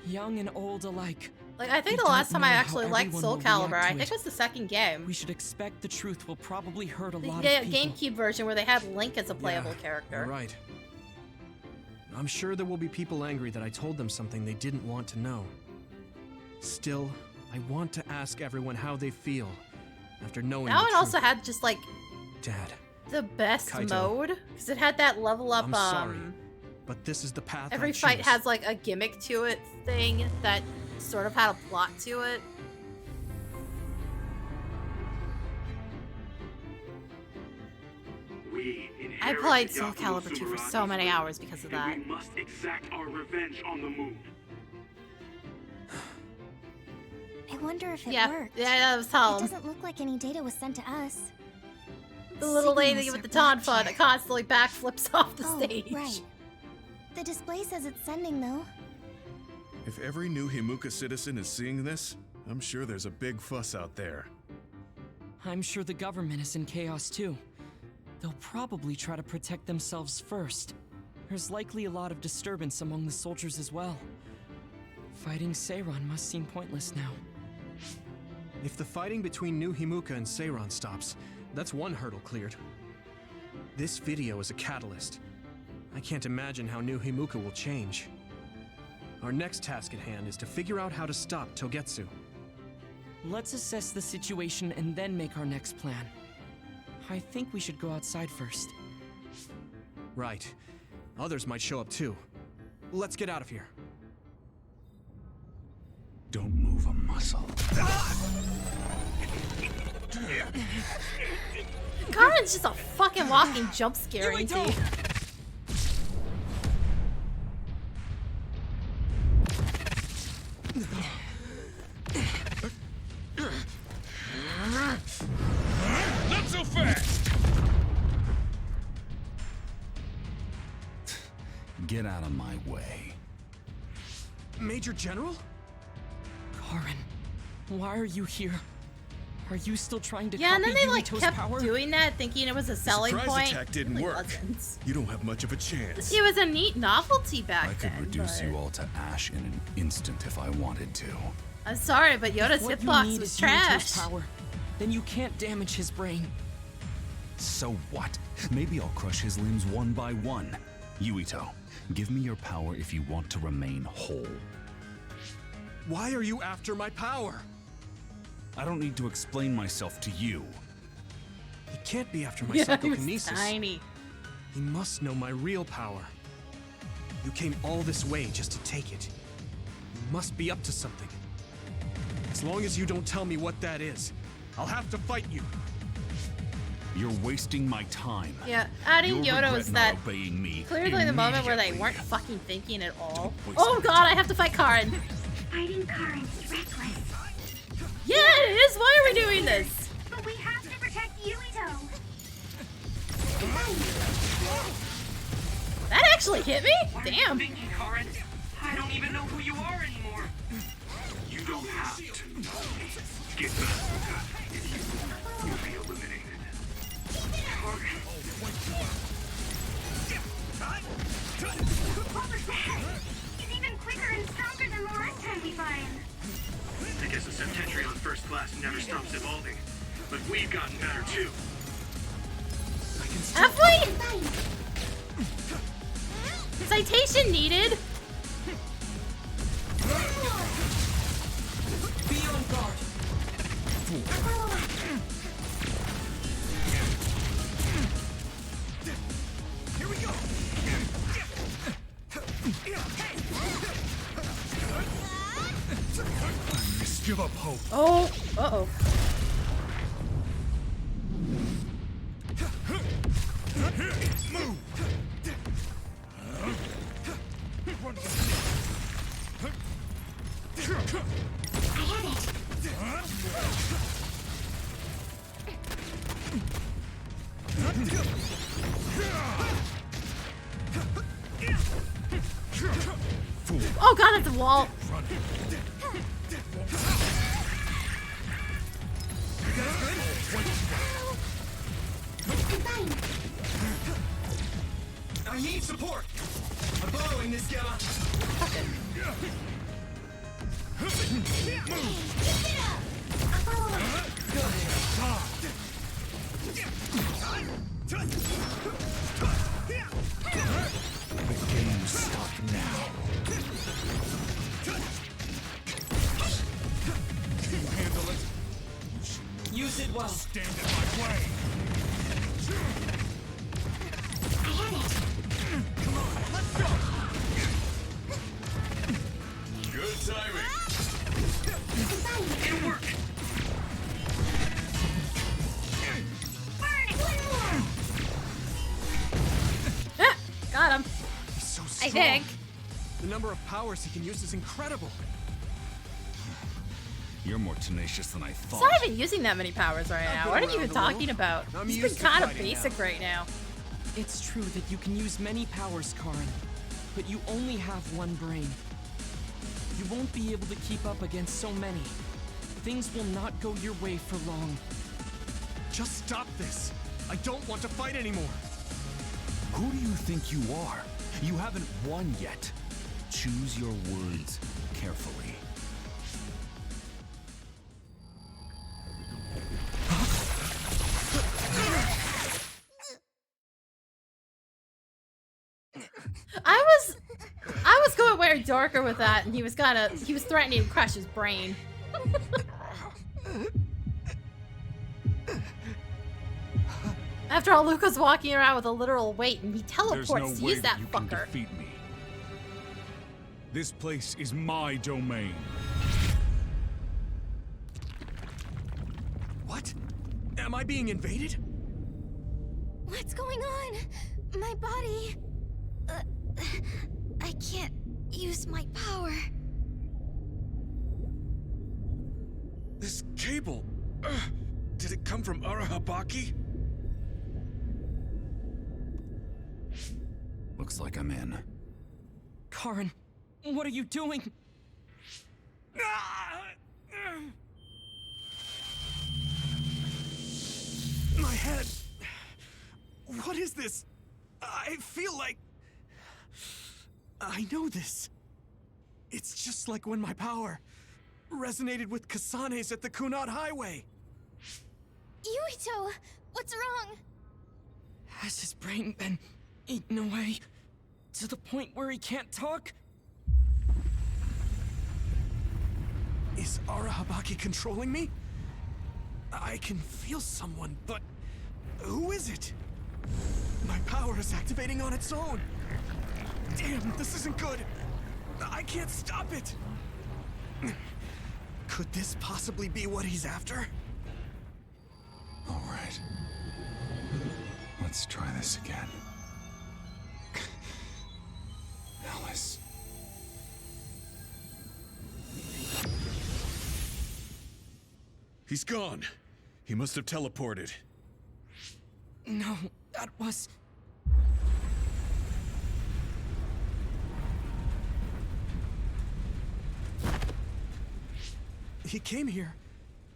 young and old alike. Like, I think We the last don't time I know how actually liked everyone Soul will Calibur, react I to think it was the second game. We should expect the truth will probably hurt a The lot of people. GameCube version where they had Link as a playable Yeah, character. You're right. I'm sure there will be people angry that I told them something they didn't want to know. Still, I want to ask everyone how they feel after knowing That the one truth. also had just like Dad, the best Kaito. mode because it had that level up. I'm sorry, but this is the path Every I fight choose. has like a gimmick to it thing that sort of had a plot to it. I played Soul Calibur 2 for so many hours because of that. We must exact our revenge on the moon. I wonder if it Yeah, worked. yeah, that was Tom. It doesn't look like any data was sent to us. The little lady Signals with the are blocked tonfa here. that constantly backflips off the Oh, stage. right. The display says it's sending, though. If every new Himuka citizen is seeing this, I'm sure there's a big fuss out there. I'm sure the government is in chaos too. They'll probably try to protect themselves first. There's likely a lot of disturbance among the soldiers as well. Fighting Seiron must seem pointless now. If the fighting between New Himuka and Seiron stops, that's one hurdle cleared. This video is a catalyst. I can't imagine how New Himuka will change. Our next task at hand is to figure out how to stop Togetsu. Let's assess the situation and then make our next plan. I think we should go outside first. Right. Others might show up too. Let's get out of here. Don't move a muscle. Garen's just a fucking walking jump scare, ain't he? Not so fast! Get out of my way. Major General? Karen, why are you here? Are you still trying to Yeah, and copy then they like Yumito's kept power? doing that, thinking it was a selling Surprise point. attack didn't Really work. wasn't. You don't have much of a chance. It was a neat novelty back I could then. reduce but... you all to ash in an instant if I wanted to. I'm sorry, but Yoda's What you hitbox need was is trash. Yumito's power. Then you can't damage his brain. So what? Maybe I'll crush his limbs one by one. Yuito, give me your power if you want to remain whole. Why are you after my power? I don't need to explain myself to you. He can't be after my Yeah, he was psychokinesis. tiny. He must know my real power. You came all this way just to take it. You must be up to something. As long as you don't tell me what that is, I'll have to fight you. You're wasting my time. Yeah, adding You'll Yoda regret was not that obeying me clearly the moment where they immediately. weren't fucking thinking at all. waste Oh my god, I have to fight Karin. Fighting Karin's reckless. Yeah, it is. Why are we doing this? But we have to protect Yuito. That actually hit me? What are you Damn. thinking, Karin? I don't even know who you are anymore. You don't have to know me. Get back. If you will be eliminated. Karin. What was that? He's even quicker and stronger than the last time we fought him. I guess a Septentrion first class never stops evolving. But we've gotten better too. Have we? Citation needed. Be on guard. Here we go. Give up hope. Oh, uh-oh. Move. Oh god, it's a wall. I need support. I'm borrowing this Gamma. The game's stop now. You handle it. Use it well. Stand in my way. Come on, let's go. Good timing. It worked. Ah, got him. He's so I strong. think. The number of powers he can use is incredible. You're more tenacious than I thought. He's not even using that many powers right now. been What are you around even the talking world. about? I'm He's used been to kind of fighting basic now. right now. It's true that you can use many powers, Karin, but you only have one brain. You won't be able to keep up against so many. Things will not go your way for long. Just stop this. I don't want to fight anymore. Who do you think you are? You haven't won yet. Choose your words carefully. I was going way darker with that, and he was threatening to crush his brain. After all, Luca's walking around with a literal weight, and he teleports There's to no way use that you can fucker. defeat me. This place is my domain. What? Am I being invaded? What's going on? My body... I can't use my power. This cable... did it come from Arahabaki? Looks like I'm in. Karin, what are you doing? head. What is this? I feel like... I know this. It's just like when my power resonated with Kasane's at the Kunat Highway. Yuito, what's wrong? Has his brain been eaten away to the point where he can't talk? Is Arahabaki controlling me? I can feel someone, but who is it? My power is activating on its own. Damn, this isn't good. I can't stop it. Could this possibly be what he's after? All right. Let's try this again. Alice. He's gone. He must have teleported. No, that was... He came here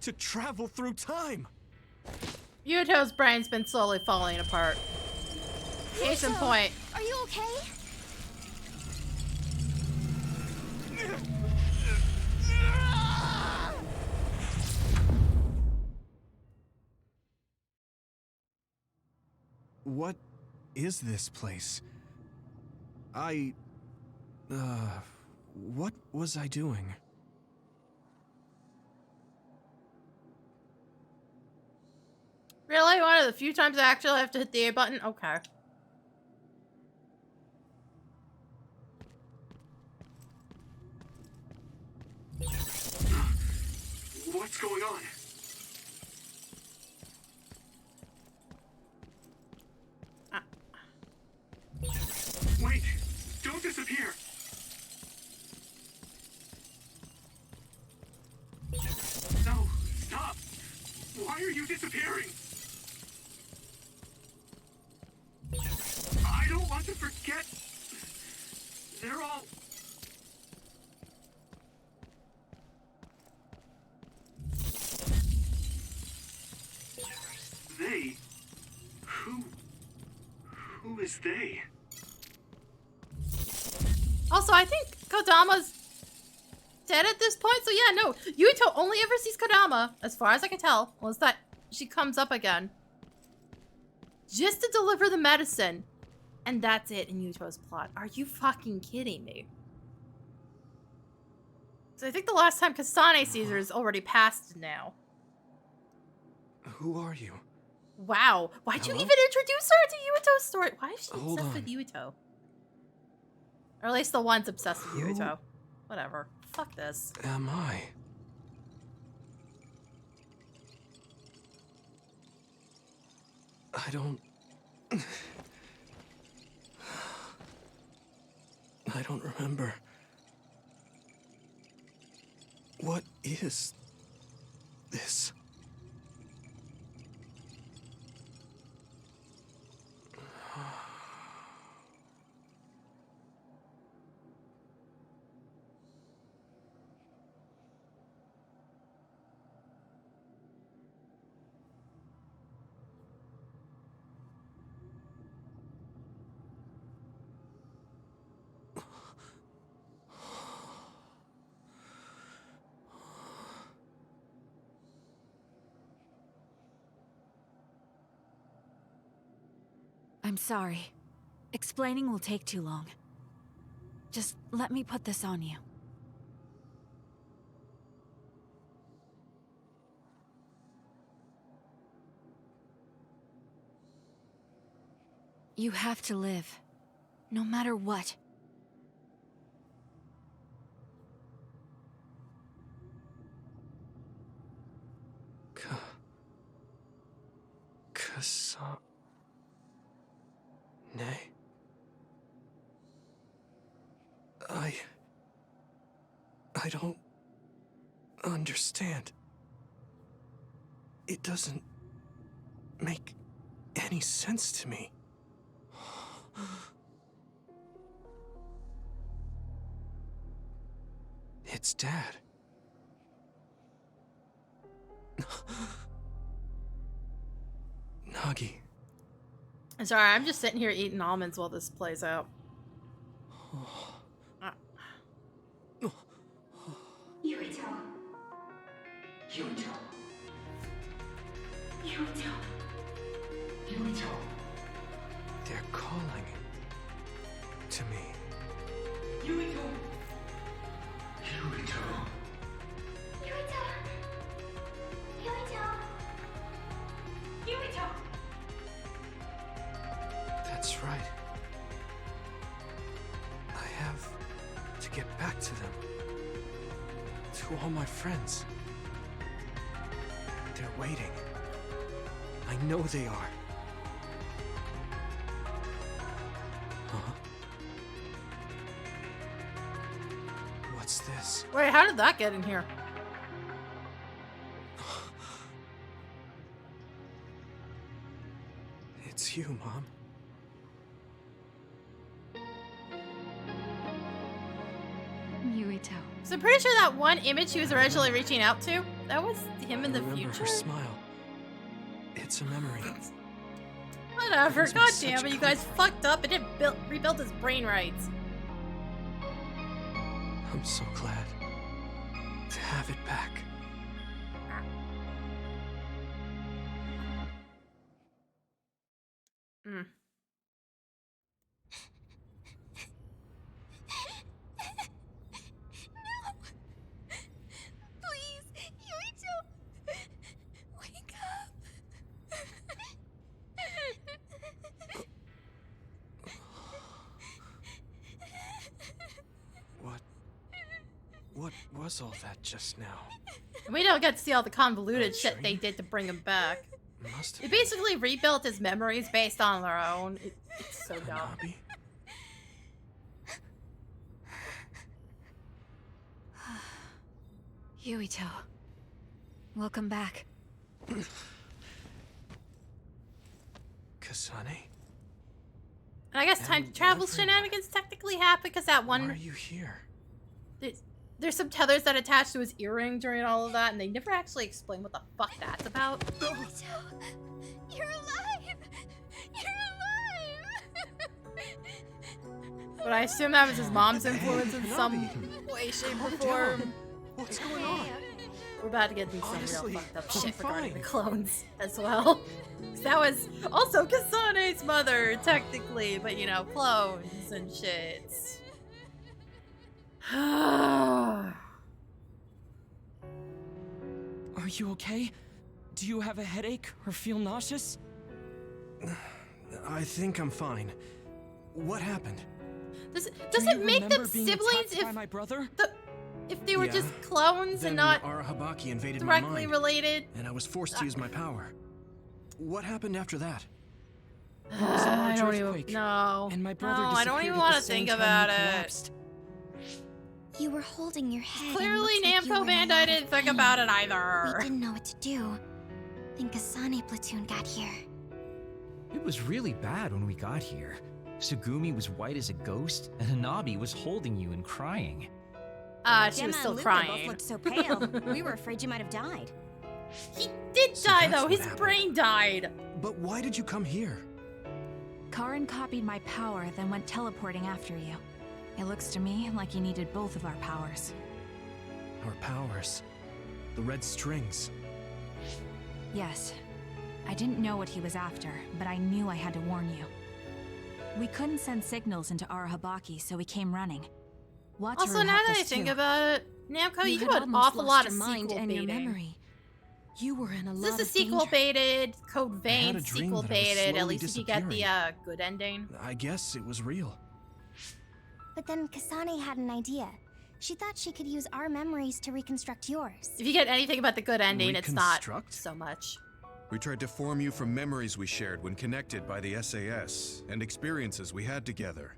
to travel through time. Yuto's brain's been slowly falling apart. Case in point. Are you okay? What is this place? What was I doing? Really? One of the few times I actually have to hit the A button? Okay. What's going on? Wait! Don't disappear! No! Stop! Why are you disappearing? I don't want to forget. They're all... They? Who is they? Also, I think Kodama's dead at this point, so yeah, no. Yuito only ever sees Kodama, as far as I can tell, was that she comes up again. Just to deliver the medicine. And that's it in Yuito's plot. Are you fucking kidding me? So I think the last time Kasane sees her is already past now. Who are you? Wow. Why'd you Hello? even introduce her to Yuito's story? Why is she Hold obsessed on. with Yuito? Or at least the one's obsessed with Who- Yuito. Whatever. Fuck this. Am I? I don't remember. What is this? I'm sorry. Explaining will take too long. Just let me put this on you. You have to live, no matter what. Nay. I don't understand. It doesn't make any sense to me. It's Dad. Nagi. I'm sorry, I'm just sitting here eating almonds while this plays out. Yuito. Yuito. Yuito. Yuito. They're calling to me. Yuito. Yuito. Yuito. Yuito. Yuito. That's right. I have to get back to them. To all my friends. They're waiting. I know they are. Huh? What's this? Wait, how did that get in here? It's you, Mom. Yuito. So I'm pretty sure that one image he was originally reaching out to, that was him in the Remember future. her smile. It's a memory. Whatever, Gives me god such damn it, you guys fucked up and didn't rebuild his brain rights. I'm so glad to have it back. Mm. Please, Yuito. Wake up. What was all that just now? We don't get to see all the convoluted shit they did to bring him back. Must They have basically rebuilt his memories based on their own. It's so dumb. Hanabi? Yuito. Welcome back. Kasane? And I guess time travel shenanigans technically happen because that one. Why are you here? There's some tethers that attach to his earring during all of that, and they never actually explain what the fuck that's about. Yuito, you're alive. You're alive. But I assume that was his mom's influence in some way, shape, or form. What's going on? We're about to get into some Honestly, real fucked up I'm shit regarding the fine. clones as well. 'Cause that was also Kasane's mother, technically, but you know, clones and shit. Are you okay? Do you have a headache or feel nauseous? I think I'm fine. What happened? Does Do it you make them remember being siblings attacked by my brother? if they were Yeah. just clones Then and not Arahabaki invaded my directly mind, related? and I was forced to use my power. What happened after that? There was a large I don't even earthquake, know. and my brother No, I don't disappeared even at want the to same think time about you it. collapsed. You were holding your head. and Clearly, looks like you Namco were in a Bandai lot of didn't think pain. about it either. We didn't know what to do. Then Kasane platoon got here. It was really bad when we got here. Sugumi was white as a ghost, and Hanabi was holding you and crying. She was still crying. Both looked so pale. We were afraid you might have died. He did So die that's though. what His happened. brain died. But why did you come here? Karin copied my power, then went teleporting after you. It looks to me like you needed both of our powers. Our powers. The red strings. Yes. I didn't know what he was after, but I knew I had to warn you. We couldn't send signals into Arahabaki, so we came running. Wataru Also, now helped that I us think too. about it, Namco, you had do an almost awful lost lot your of mind sequel and your baiting. memory. You were in a Is lot this a of sequel danger. baited, Code I had Vein a dream sequel that I was baited? At slowly least if you get the disappearing. good ending. I guess it was real. But then Kasane had an idea. She thought she could use our memories to reconstruct yours. If you get anything about the good ending, it's not Reconstruct? so much. We tried to form you from memories we shared when connected by the SAS and experiences we had together.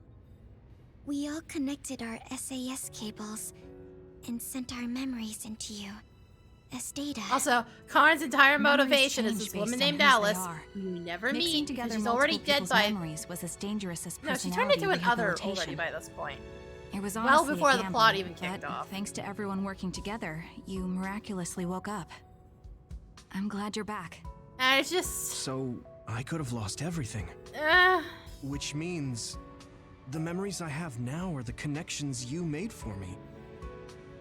We all connected our SAS cables and sent our memories into you as data. Also, Karin's entire Memories motivation is change this based woman on named whose they Alice, are. who you never Mixing meet together because she's multiple already dead people's by. memories was as dangerous as No, she turned personality into another rehabilitation. already by this point. It was Well honestly before a the gamble, plot even kicked but off. thanks to everyone working together, you miraculously woke up. I'm glad you're back. And it's just. So, I could have lost everything. Which means the memories I have now are the connections you made for me.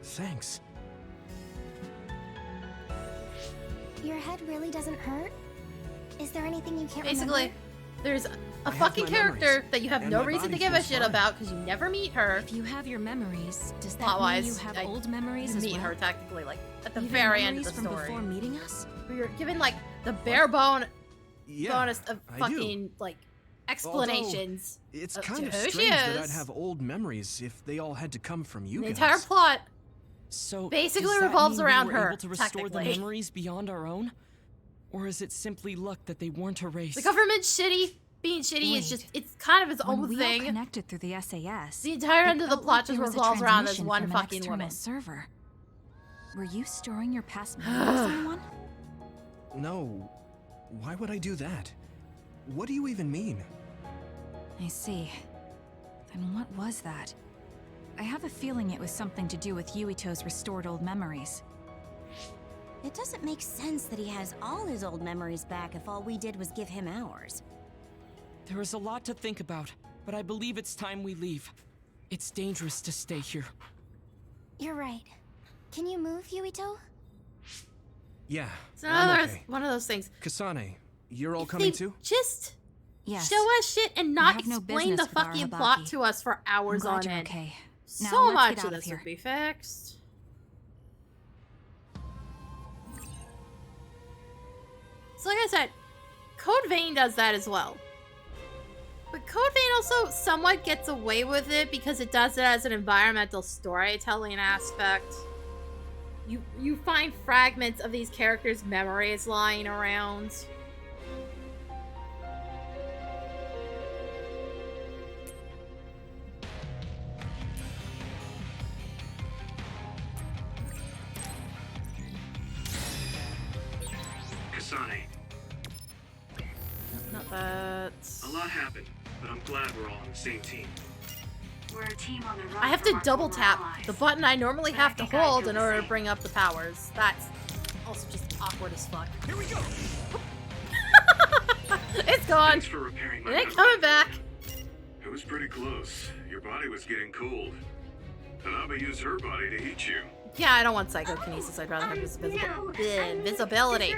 Thanks. Your head really doesn't hurt? Is there anything you can't Basically, remember? there's I a have fucking my character memories, that you have and no my reason body to give a feels shit fine. about because you never meet her. If you have your memories, does that mean Plot-wise, you have old you memories as meet well? her technically, like at the Even very end of memories the from story. before meeting us? Where you're given like the bare bonus of I do. fucking like explanations. It's of kind of who she strange that I'd is. have old memories if they all had to come from you The guys. entire plot So basically does that revolves mean around we were her, able to restore the technically. memories beyond our own? Or is it simply luck that they weren't erased? The government being shitty is just, it's kind of its When own we thing. all connected through the SAS. The entire end it of the felt plot like just there was a revolves around this transmission one from an fucking external woman. server. Were you storing your past memories, anyone? No. Why would I do that? What do you even mean? I see. Then what was that? I have a feeling it was something to do with Yuito's restored old memories. It doesn't make sense that he has all his old memories back if all we did was give him ours. There is a lot to think about, but I believe it's time we leave. It's dangerous to stay here. You're right. Can you move, Yuito? Yeah, It's I'm another okay. one of those things. Kasane, you're all If coming they too? Just Yes. show us shit and not have no explain the business with fucking Arahabaki. plot to us for hours I'm glad on you're end. okay. Now So let's much get of out of this here. would be fixed. So like I said, Code Vein does that as well. But Code Vein also somewhat gets away with it because it does it as an environmental storytelling aspect. You find fragments of these characters' memories lying around. Kasane, Not that. a lot happened, but I'm glad we're all on the same team. We're a team on the run I have from to our double former tap allies. the button I normally But have I to think I hold feel in the order to same. bring up the powers. That's also just awkward as fuck. Here we go! It's gone. Thanks for repairing my It ain't memory. coming back. It was pretty close. Your body was getting cold. Hanaba used her body to heat you. Yeah, I don't want psychokinesis. I'd rather have invisibility.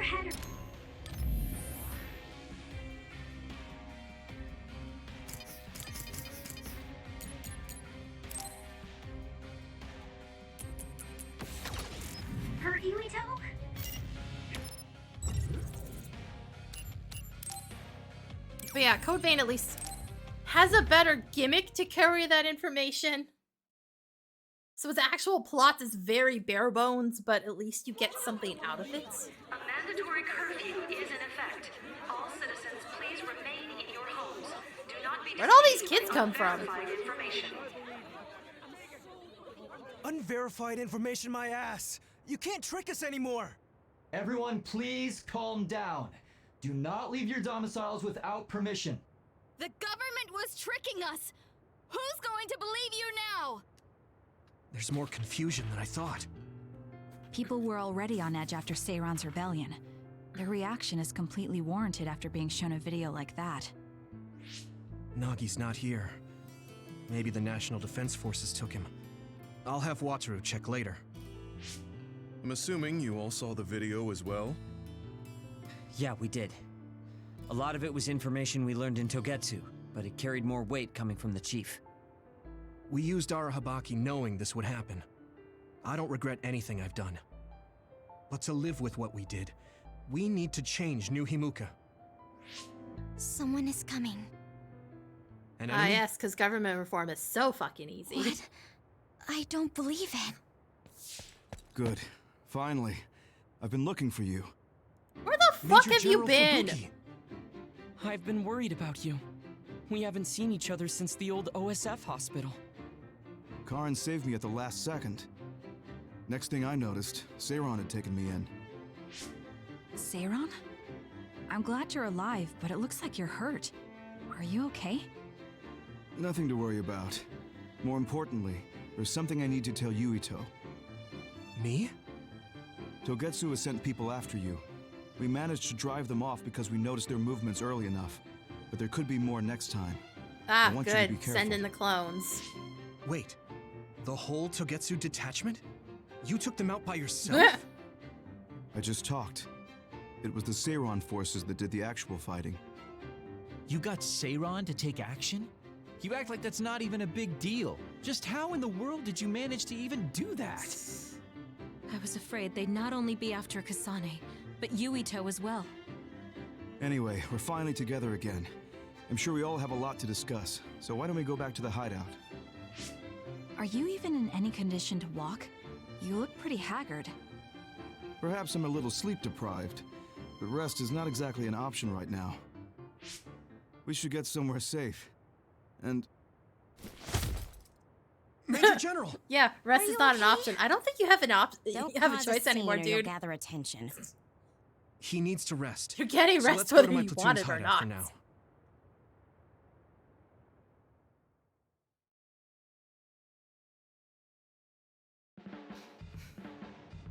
Hurt Yuito? But yeah, Code Vein at least has a better gimmick to carry that information. So its actual plot is very bare bones, but at least you get something out of it. A mandatory curfew is in effect. All citizens, please remain in your homes. Do not be Where'd all these deceived kids by come from? unverified information. Unverified information, my ass! You can't trick us anymore! Everyone, please calm down. Do not leave your domiciles without permission. The government was tricking us! Who's going to believe you now? There's more confusion than I thought. People were already on edge after Seiran's rebellion. Their reaction is completely warranted after being shown a video like that. Nagi's not here. Maybe the National Defense Forces took him. I'll have Wataru check later. I'm assuming you all saw the video as well? Yeah, we did. A lot of it was information we learned in Togetsu, but it carried more weight coming from the chief. We used Arahabaki knowing this would happen. I don't regret anything I've done. But to live with what we did, we need to change New Himuka. Someone is coming. An Ah, enemy? yes, because government reform is so fucking easy. What? I don't believe it. Good. Finally. I've been looking for you. Where the fuck Major have you General been? Fubuki. I've been worried about you. We haven't seen each other since the old OSF hospital. Karin saved me at the last second. Next thing I noticed, Seiran had taken me in. Seiran? I'm glad you're alive, but it looks like you're hurt. Are you okay? Nothing to worry about. More importantly, there's something I need to tell Yuito. Me? Togetsu has sent people after you. We managed to drive them off because we noticed their movements early enough. But there could be more next time. Ah, I want you to be good. careful. Send in the clones. Wait, the whole Togetsu detachment? You took them out by yourself? I just talked. It was the Seiron forces that did the actual fighting. You got Seiron to take action? You act like that's not even a big deal. Just how in the world did you manage to even do that? I was afraid they'd not only be after Kasane, but Yuito as well. Anyway, we're finally together again. I'm sure we all have a lot to discuss, so why don't we go back to the hideout? Are you even in any condition to walk? You look pretty haggard. Perhaps I'm a little sleep deprived, but rest is not exactly an option right now. We should get somewhere safe. And... Major General! Yeah, rest is not an option. I don't think you have an you have a choice anymore, You'll dude. gather attention. He needs to rest. You're getting So rest let's go whether to my you platoon's want it or hideout not. for now.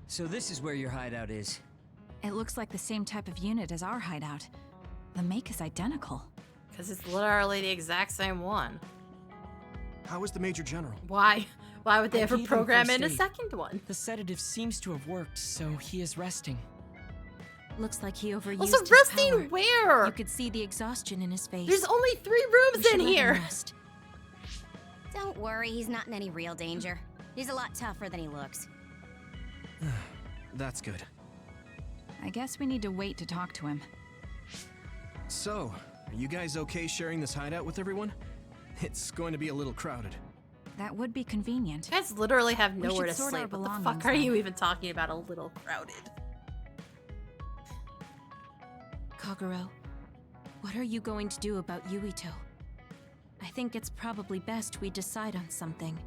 So this is where your hideout is. It looks like the same type of unit as our hideout. The make is identical. Because it's literally the exact same one. How is the Major General? Why? Why would they I ever gave him program first in a aid. second one? The sedative seems to have worked, so he is resting. Looks like he overused Also, his resting power. where? You could see the exhaustion in his face. There's only 3 We rooms should in let him here. rest. Don't worry, he's not in any real danger. He's a lot tougher than he looks. That's good. I guess we need to wait to talk to him. So, are you guys okay sharing this hideout with everyone? It's going to be a little crowded. That would be convenient. You guys literally have We nowhere should to sort our sleep. What the belongings fuck are then. you even talking about a little crowded? Kaguro, what are you going to do about Yuito? I think it's probably best we decide on something.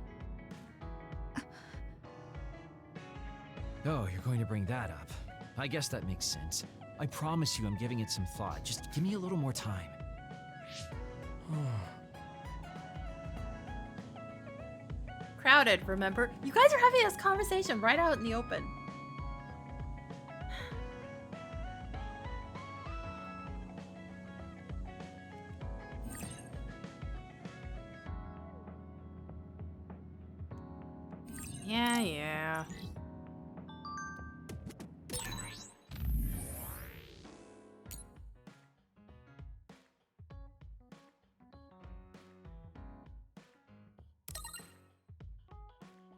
Oh, you're going to bring that up. I guess that makes sense. I promise you I'm giving it some thought. Just give me a little more time. Crowded, remember? You guys are having this conversation right out in the open. Yeah.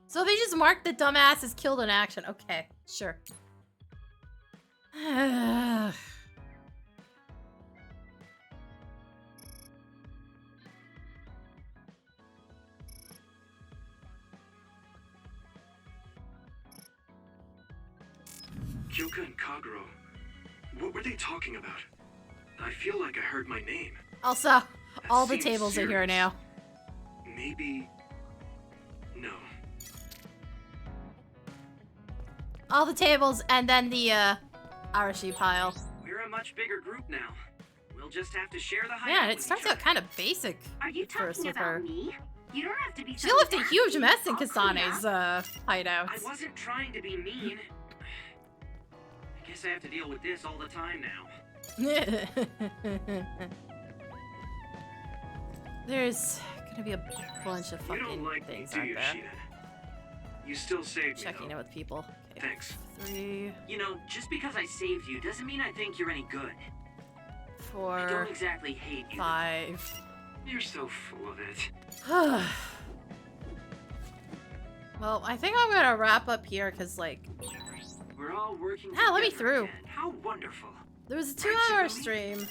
So they just marked the dumbass as killed in action. Okay, sure. Kyoka and Kaguro, what were they talking about? I feel like I heard my name. Also, all the seems tables are here serious. now. Maybe... no. All the tables and then the Arashi pile. We're a much bigger group now. We'll just have to share the hideout. Man, it with starts each out kind of basic. Are you at first talking with about her. me? You don't have to be She so left a nasty. huge mess in I'll clean Kasane's up. hideouts. I wasn't trying to be mean. I guess I have to deal with this all the time now. There's gonna be a bunch of You fucking don't like me, things, do aren't you, there? Shida? You still saved me, Checking though. in with people. Okay. Thanks. 3, You know, just because I saved you doesn't mean I think you're any good. 4, I don't exactly hate you. 5. You're so full of it. Well, I think I'm gonna wrap up here because, like, We're all working let me together through. again. How wonderful. There was a 2-hour stream.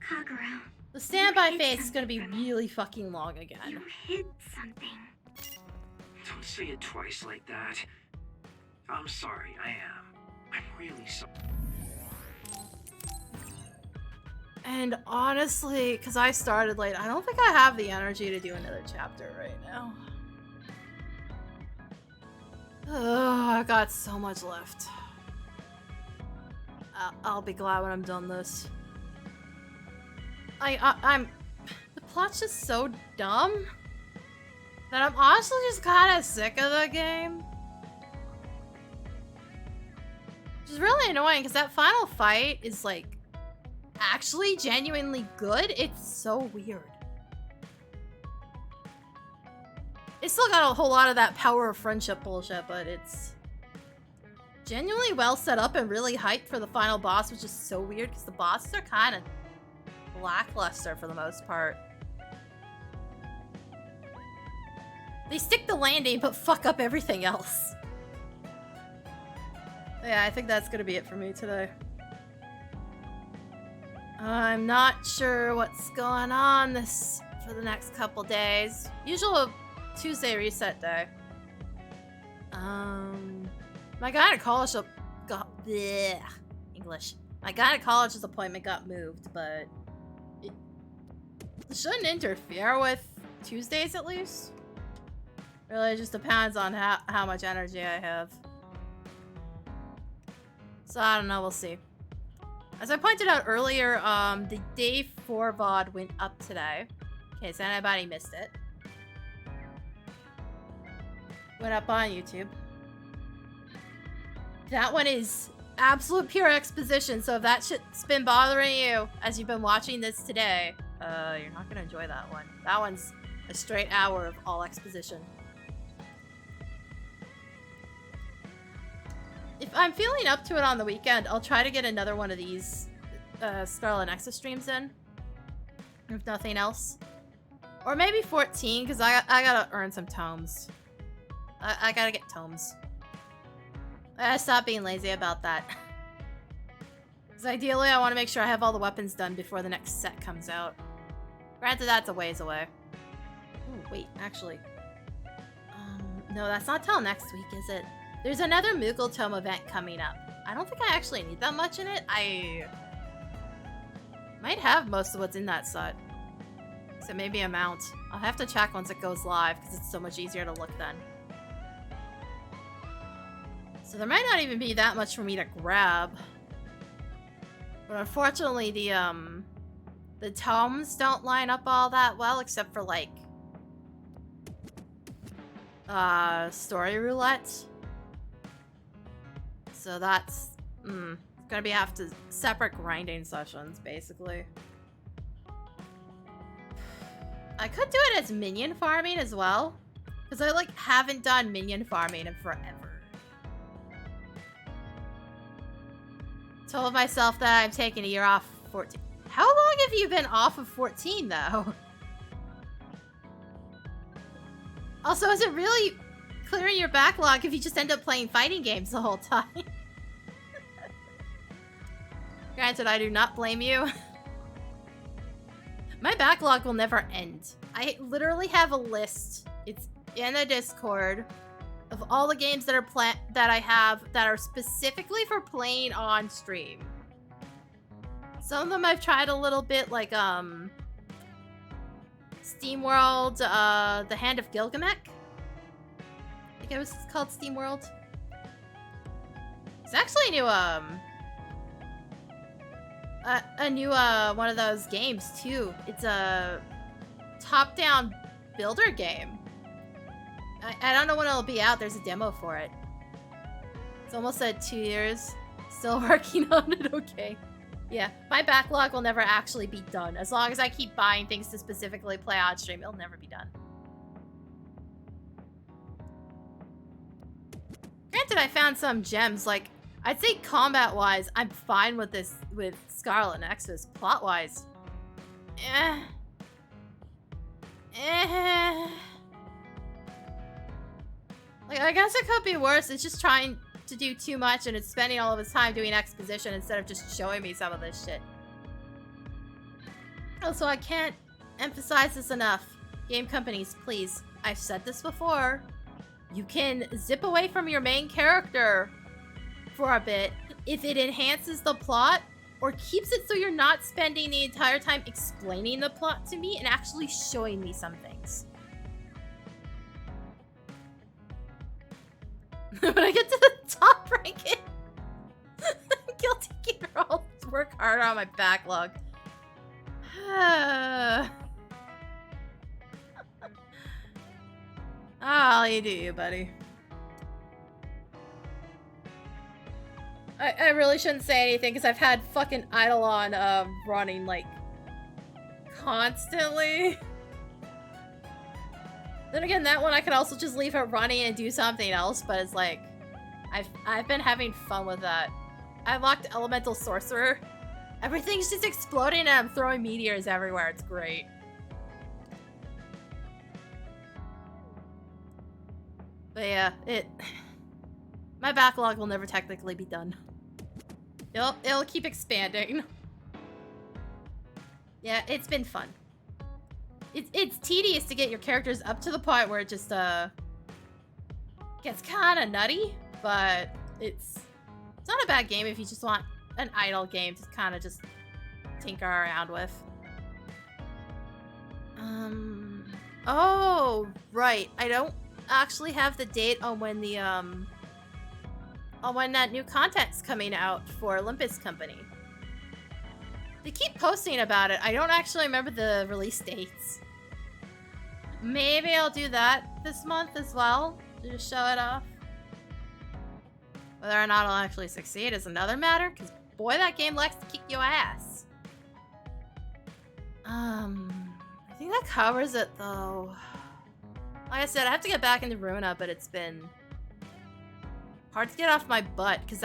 Kaguro, The standby hid phase is gonna be something from me. really fucking long again. You hid something. Don't say it twice like that. I'm sorry, I am. I'm really sorry. And honestly, because I started late, I don't think I have the energy to do another chapter right now. Oh, I got so much left. I'll be glad when I'm done this. I'm... The plot's just so dumb that I'm honestly just kind of sick of the game. is really annoying because that final fight is like actually genuinely good. It's so weird. It's still got a whole lot of that power of friendship bullshit, but it's genuinely well set up and really hyped for the final boss, which is so weird because the bosses are kind of lackluster for the most part. They stick the landing but fuck up everything else. Yeah, I think that's gonna be it for me today. I'm not sure what's going on for the next couple days. Usual Tuesday reset day. My gynecologist got English. My gynecologist appointment got moved, but it shouldn't interfere with Tuesdays at least. Really just depends on how much energy I have. So I don't know, we'll see. As I pointed out earlier, the day 4 VOD went up today. In case anybody missed it. Went up on YouTube. That one is absolute pure exposition, so if that shit's been bothering you as you've been watching this today, you're not gonna enjoy that one. That one's a straight hour of all exposition. If I'm feeling up to it on the weekend, I'll try to get another one of these Scarlet Nexus streams in. If nothing else. Or maybe 14, because I gotta earn some tomes. I gotta get tomes. I gotta stop being lazy about that. Because ideally, I want to make sure I have all the weapons done before the next set comes out. Granted, that's a ways away. Ooh, wait, actually. No, that's not till next week, is it? There's another Moogle Tome event coming up. I don't think I actually need that much in it. I might have most of what's in that set. So maybe a mount. I'll have to check once it goes live because it's so much easier to look then. So there might not even be that much for me to grab. But unfortunately the tomes don't line up all that well except for like story roulette. So that's gonna be separate grinding sessions basically. I could do it as minion farming as well, because I like haven't done minion farming in forever. Told myself that I'm taking a year off 14. How long have you been off of 14 though? Also, is it really clearing your backlog if you just end up playing fighting games the whole time? Granted, I do not blame you. My backlog will never end. I literally have a list. It's in the Discord of all the games that I have that are specifically for playing on stream. Some of them I've tried a little bit, like SteamWorld, The Hand of Gilgamesh. I think it was called SteamWorld. It's actually a new one of those games too. It's a top-down builder game. I don't know when it'll be out. There's a demo for it. It's almost at 2 years. Still working on it. Okay. Yeah, my backlog will never actually be done. As long as I keep buying things to specifically play on stream, it'll never be done. Granted, I found some gems. Like, I'd say combat-wise, I'm fine with this, with Scarlet Nexus. Plot-wise, Like, I guess it could be worse. It's just trying to do too much and it's spending all of its time doing exposition instead of just showing me some of this shit. Also, I can't emphasize this enough. Game companies, please. I've said this before. You can zip away from your main character for a bit if it enhances the plot or keeps it so you're not spending the entire time explaining the plot to me and actually showing me some things. When I get to the top ranking, guilty gear, I'll work harder on my backlog. I'll you do you, buddy. I really shouldn't say anything because I've had fucking Eidolon running like constantly. Then again, that one I could also just leave it running and do something else, but it's like I've been having fun with that. I locked Elemental Sorcerer. Everything's just exploding and I'm throwing meteors everywhere. It's great. But yeah, my backlog will never technically be done. It'll keep expanding. Yeah, it's been fun. It's tedious to get your characters up to the point where it just gets kind of nutty, but it's not a bad game if you just want an idle game to kind of just tinker around with. Oh, right. I don't actually have the date on when the on when that new content's coming out for Olympus Company. They keep posting about it. I don't actually remember the release dates. Maybe I'll do that this month as well to just show it off. Whether or not I'll actually succeed is another matter, because boy, that game likes to kick your ass. I think that covers it though. Like I said, I have to get back into Runa, but it's been hard to get off my butt, because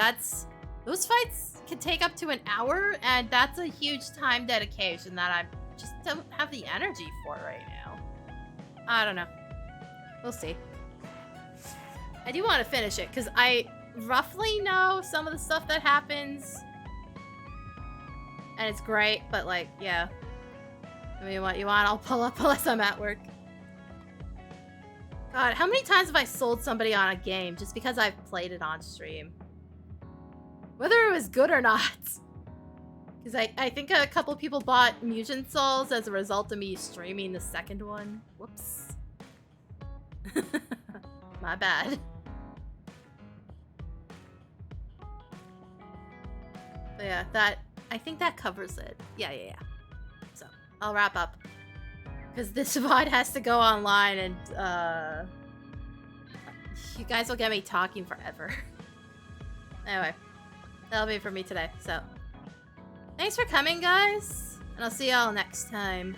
those fights can take up to an hour, and that's a huge time dedication that I just don't have the energy for right now. I don't know. We'll see. I do want to finish it, because I roughly know some of the stuff that happens, and it's great, but like, yeah. I mean, what you want, I'll pull up unless I'm at work. God, how many times have I sold somebody on a game just because I've played it on stream? Whether it was good or not. Because I think a couple people bought Mugen Souls as a result of me streaming the second one. Whoops. My bad. But yeah, I think that covers it. Yeah. So, I'll wrap up. Because this VOD has to go online and, you guys will get me talking forever. Anyway, that'll be it for me today, so. Thanks for coming, guys, and I'll see y'all next time.